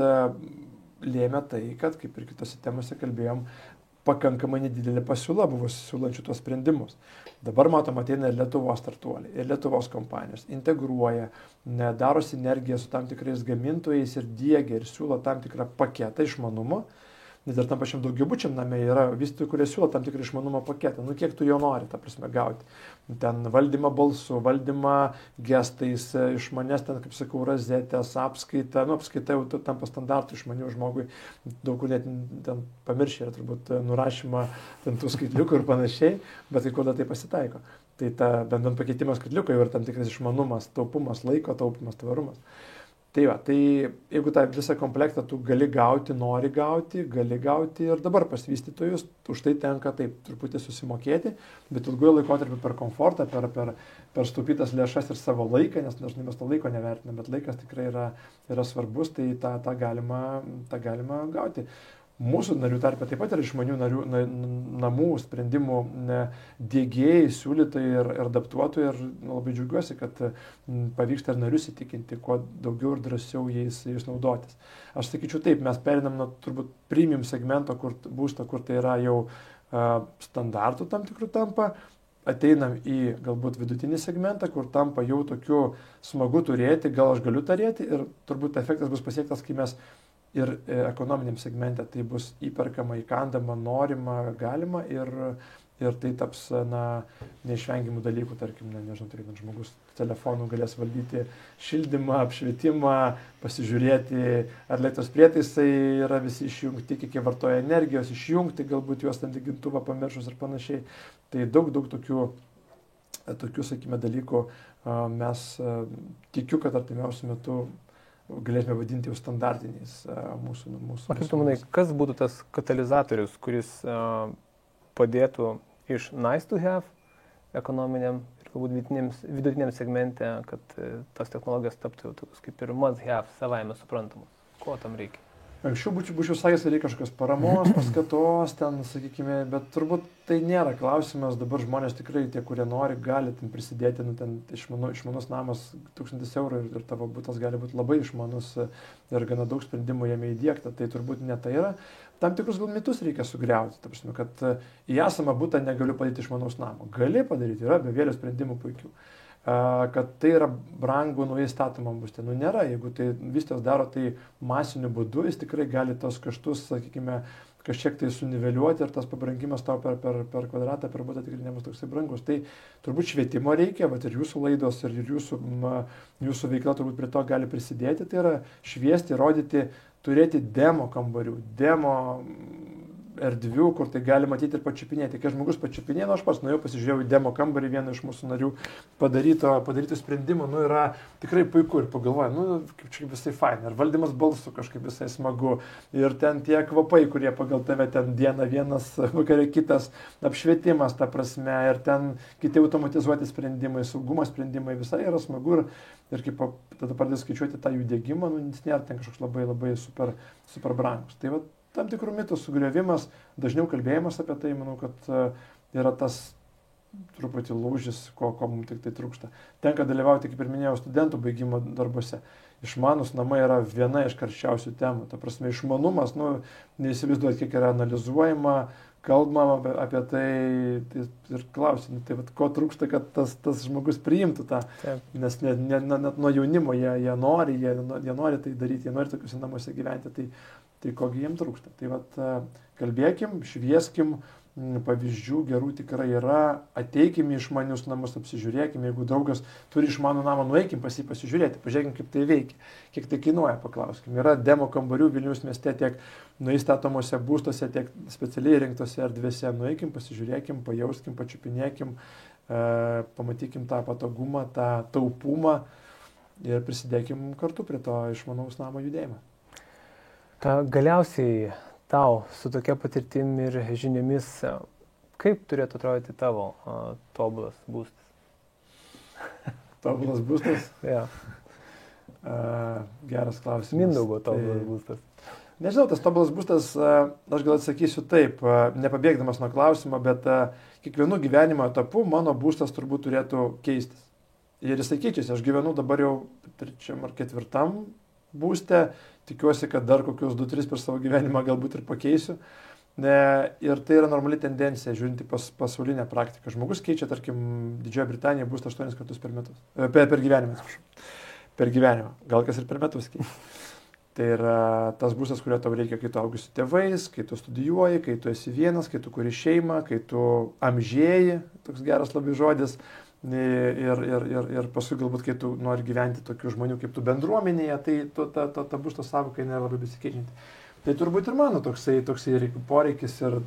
lėmė tai, kad, kaip ir kitose temose kalbėjom, pakankamai nedidelė pasiūla buvo siūlančių tuos sprendimus. Dabar matom, ateina ir Lietuvos startuoliai, ir Lietuvos kompanijos, integruoja, daro sinergiją su tam tikrais gamintojais ir diegia ir siūlo tam tikrą paketą išmanumo. Nes ir tam pačiam daugiabučiam name yra vystytojų, kurie siūlo tam tikrą išmanumo paketą. Kiek tu jo nori, ta prasme, gauti. Ten valdymą balsu, valdymą gestais, išmanės ten, kaip sakau, rozetės, apskaita. Apskaita jau tampa standartų išmanių žmogui. Daug kur net ten pamiršė yra turbūt nurašymą ten tų skaitliukų ir panašiai, bet kai kada tai pasitaiko. Tai ta bendant pakeitimas skaitliuko jau yra tam tikras išmanumas, taupumas, laiko taupumas, tvarumas. Tai jeigu tą visą komplektą tu gali gauti, nori gauti, gali gauti ir dabar pas vystytojus, už tai tenka taip truputį susimokėti, bet ilguoju laikotarpiu per komfortą, per sutaupytas lėšas ir savo laiką, nes dažnai mes to laiko nevertiname, bet laikas tikrai yra svarbus, tai tą galima gauti. Mūsų narių tarpe taip pat yra išmanių namų sprendimų diegėjai, siūlytojai ir adaptuotojai ir labai džiaugiuosi, kad pavyksta ir narius įtikinti, kuo daugiau ir drąsiau jais naudotis. Aš sakyčiau taip, mes perinam nuo turbūt premium segmento būsto, kur tai yra jau standartų tam tikrų tampa, ateinam į galbūt vidutinį segmentą, kur tampa jau tokiu smagu turėti, gal aš galiu turėti ir turbūt efektas bus pasiektas, kai mes ir ekonominiam segmente tai bus įperkama, įkandama, norima, galima ir tai taps neišvengiamų dalykų, tarkim, nežinau, tarkim, žmogus telefonu galės valdyti šildymą, apšvietimą, pasižiūrėti, ar elektros prietaisai yra visi išjungti, kiek jie vartoja energijos, išjungti, galbūt juos ten lygintuvą pamiršus ir panašiai. Tai daug tokių, sakykime, dalykų mes tikiu, kad artimiausiu metu galėtume vadinti jau standartiniais mūsų.
Kaip tu manai, kas būtų tas katalizatorius, kuris padėtų iš nice to have ekonominiam ir galbūt vidutiniam segmente, kad tas technologijas taptų tokius kaip ir must have, savaime suprantamos? Ko tam reikia?
Anksčiau būčiau sakęs, reikia kažkokios paramos, paskatos, ten, sakykime, bet turbūt tai nėra klausimas, dabar žmonės tikrai, tie, kurie nori, gali ten prisidėti, ten išmanus namas 1000 eurų ir tavo butas gali būti labai išmanus ir gana daug sprendimų jame įdiegta, tai turbūt ne tai yra. tam tikrus gal mitus reikia sugriauti. Ta prasme, kad į esamą butą negaliu padaryti išmanaus namo. Gali padaryti, yra bevelio sprendimų puikių. Kad tai yra brangu naujai statomam būste. Nu nėra, jeigu tai vystytojas daro tai masiniu būdu, jis tikrai gali tos kaštus, sakykime, kažkiek tai suniveliuoti ir tas pabrangimas tau per kvadratą, per butą tikrai nebus toksai brangus. Tai turbūt švietimo reikia, bet ir jūsų laidos, ir jūsų veikla turbūt prie to gali prisidėti. Tai yra šviesti, rodyti, turėti demo kambarių, demo erdvių, kur tai gali matyti ir pačiupinėti. Kai žmogus pačiupinė, aš pats nuėjau, pasižiūrėjau į demo kambarį vieną iš mūsų narių padarytų sprendimų, yra tikrai puiku ir pagalvoju, kaip čia visai fain, ir valdymas balsų kažkaip visai smagu, ir ten tie kvapai, kurie pagal tave ten dieną vienas, vakarė kitas, apšvietimas, ta prasme, ir ten kiti automatizuoti sprendimai, saugumo sprendimai, visai yra smagu ir kaip tada pradės skaičiuoti tą jų dėgymą, jis nėra ten kažkoks labai super brangus. Tai va, tam tikrų mitų sugriovimas, dažniau kalbėjimas apie tai, manau, kad yra tas truputį lūžis, ko mums tik tai trūksta. Tenka dalyvauti, kaip ir minėjau, studentų baigimo darbuose. Išmanus namai yra viena iš karščiausių temų. Ta prasme, išmanumas, neįsivaizduot, kiek yra analizuojama, kalbama apie tai ir klausim, tai ko trūksta, kad tas žmogus priimtų tą. Taip. Nes net nuo jaunimo jie nori tai daryti, jie nori tokiuose namuose gyventi. Tai kogi jiems trūksta. Tai vat kalbėkim, švieskim, pavyzdžių gerų tikrai yra, ateikim į išmanius namus, apsižiūrėkim, jeigu draugas turi išmanų namą, nueikim pas jį pasižiūrėti, pažiūrėkim, kaip tai veikia, kiek tai kainuoja, paklauskim. Yra demo kambarių Vilniaus mieste tiek nuįstatomose būstuose, tiek specialiai rinktose erdvėse, nueikim, pasižiūrėkim, pajauskim, pačiupinėkim, pamatykim tą patogumą, tą taupumą ir prisidėkim kartu prie to išmanaus namo judėjimo.
Galiausiai tau su tokia patirtim ir žiniomis, kaip turėtų atrodyti tavo tobulas būstas?
Tobulas būstas?
Ja.
Geras klausimas.
Mindaugo tobulas būstas.
Nežinau, tas tobulas būstas, aš gal atsakysiu taip, nepabėgdamas nuo klausimo, bet kiekvienu gyvenimo etapu mano būstas turbūt turėtų keistis. Ir jisai keičiasi, aš gyvenu dabar jau 3 ar 4 būste, tikiuosi, kad dar kokius 2-3 per savo gyvenimą galbūt ir pakeisiu. Ir tai yra normali tendencija, žiūrinti pasaulinę praktiką. Žmogus keičia, tarkim, Didžioji Britanija būstą 8 kartus per metus. Per gyvenimą, atsiprašau. Per gyvenimą. Gal kas ir per metus keičia. Tai yra tas būstas, kurio tau reikia, kai tu augi su tėvais, kai tu studijuoji, kai tu esi vienas, kai tu kuri šeimą, kai tu amžėji, toks geras labai žodis. Ir paskui galbūt, kai tu nori gyventi tokių žmonių kaip tu bendruomenėje, tai ta būsto savoka nėra labai besikeičianti. Tai turbūt ir mano toksai poreikis ir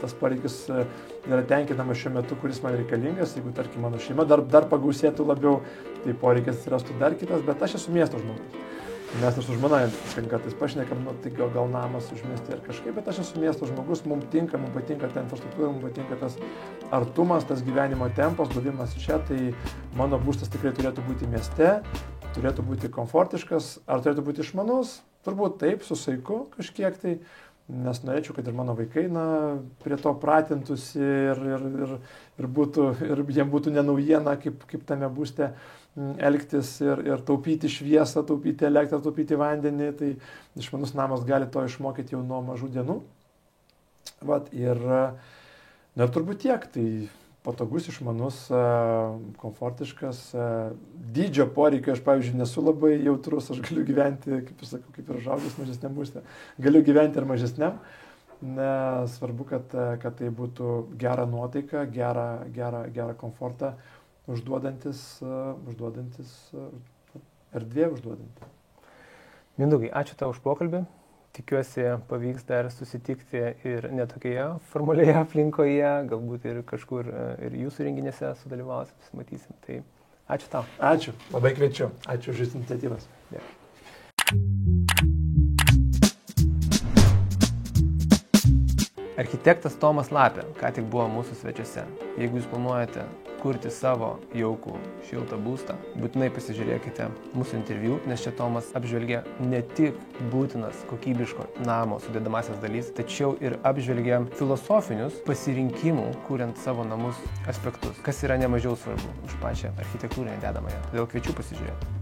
tas poreikis yra tenkinamas šiuo metu, kuris man reikalingas. Jeigu, tarkim, mano šeima dar pagausėtų labiau, tai poreikis atsirastų dar kitas, bet aš esu miesto žmogus. Mes ir su žmona kartais pašnekam, tai gal namas už miestą ir kažkaip, bet aš esu miesto žmogus, mums patinka ta infrastruktūra, mums patinka tas artumas, tas gyvenimo tempas, buvimas čia, tai mano būstas tikrai turėtų būti mieste, turėtų būti komfortiškas, ar turėtų būti išmanus, turbūt taip, su saiku kažkiek tai, nes norėčiau, kad ir mano vaikai prie to pratintųsi ir jiem būtų nenaujiena, kaip tame būste elgtis ir taupyti šviesą, taupyti elektrą, taupyti vandenį, tai išmanus namas gali to išmokyti jau nuo mažų dienų. Ir turbūt tiek, tai patogus, išmanus, komfortiškas, dydžio poreikio, aš pavyzdžiui nesu labai jautrus, aš galiu gyventi, kaip ir sakau, kaip ir užaugęs mažesniam būste, galiu gyventi ir mažesniam, nes svarbu, kad tai būtų gera nuotaika, gera komfortą, užduodantis erdvė užduodanti.
Mindaugai, ačiū tau už pokalbį. Tikiuosi pavyks dar susitikti ir netokioje formalioje aplinkoje, galbūt ir kažkur ir jūsų renginėse sudalyvausim, matysim. Tai ačiū tau.
Ačiū, labai kviečiu. Ačiū už jūsų iniciatyvas.
Ja. Architektas Tomas Lapė, ką tik buvo mūsų svečiuose. Jeigu jūs planuojate kurti savo jaukų, šiltą būstą, būtinai pasižiūrėkite mūsų interviu, nes čia Tomas apžvelgia ne tik būtinas kokybiško namo sudedamasias dalys, tačiau ir apžvelgia filosofinius pasirinkimų, kuriant savo namus aspektus, kas yra nemažiau svarbu už pačią architektūrinę dedamąją. Todėl kviečiu pasižiūrėti.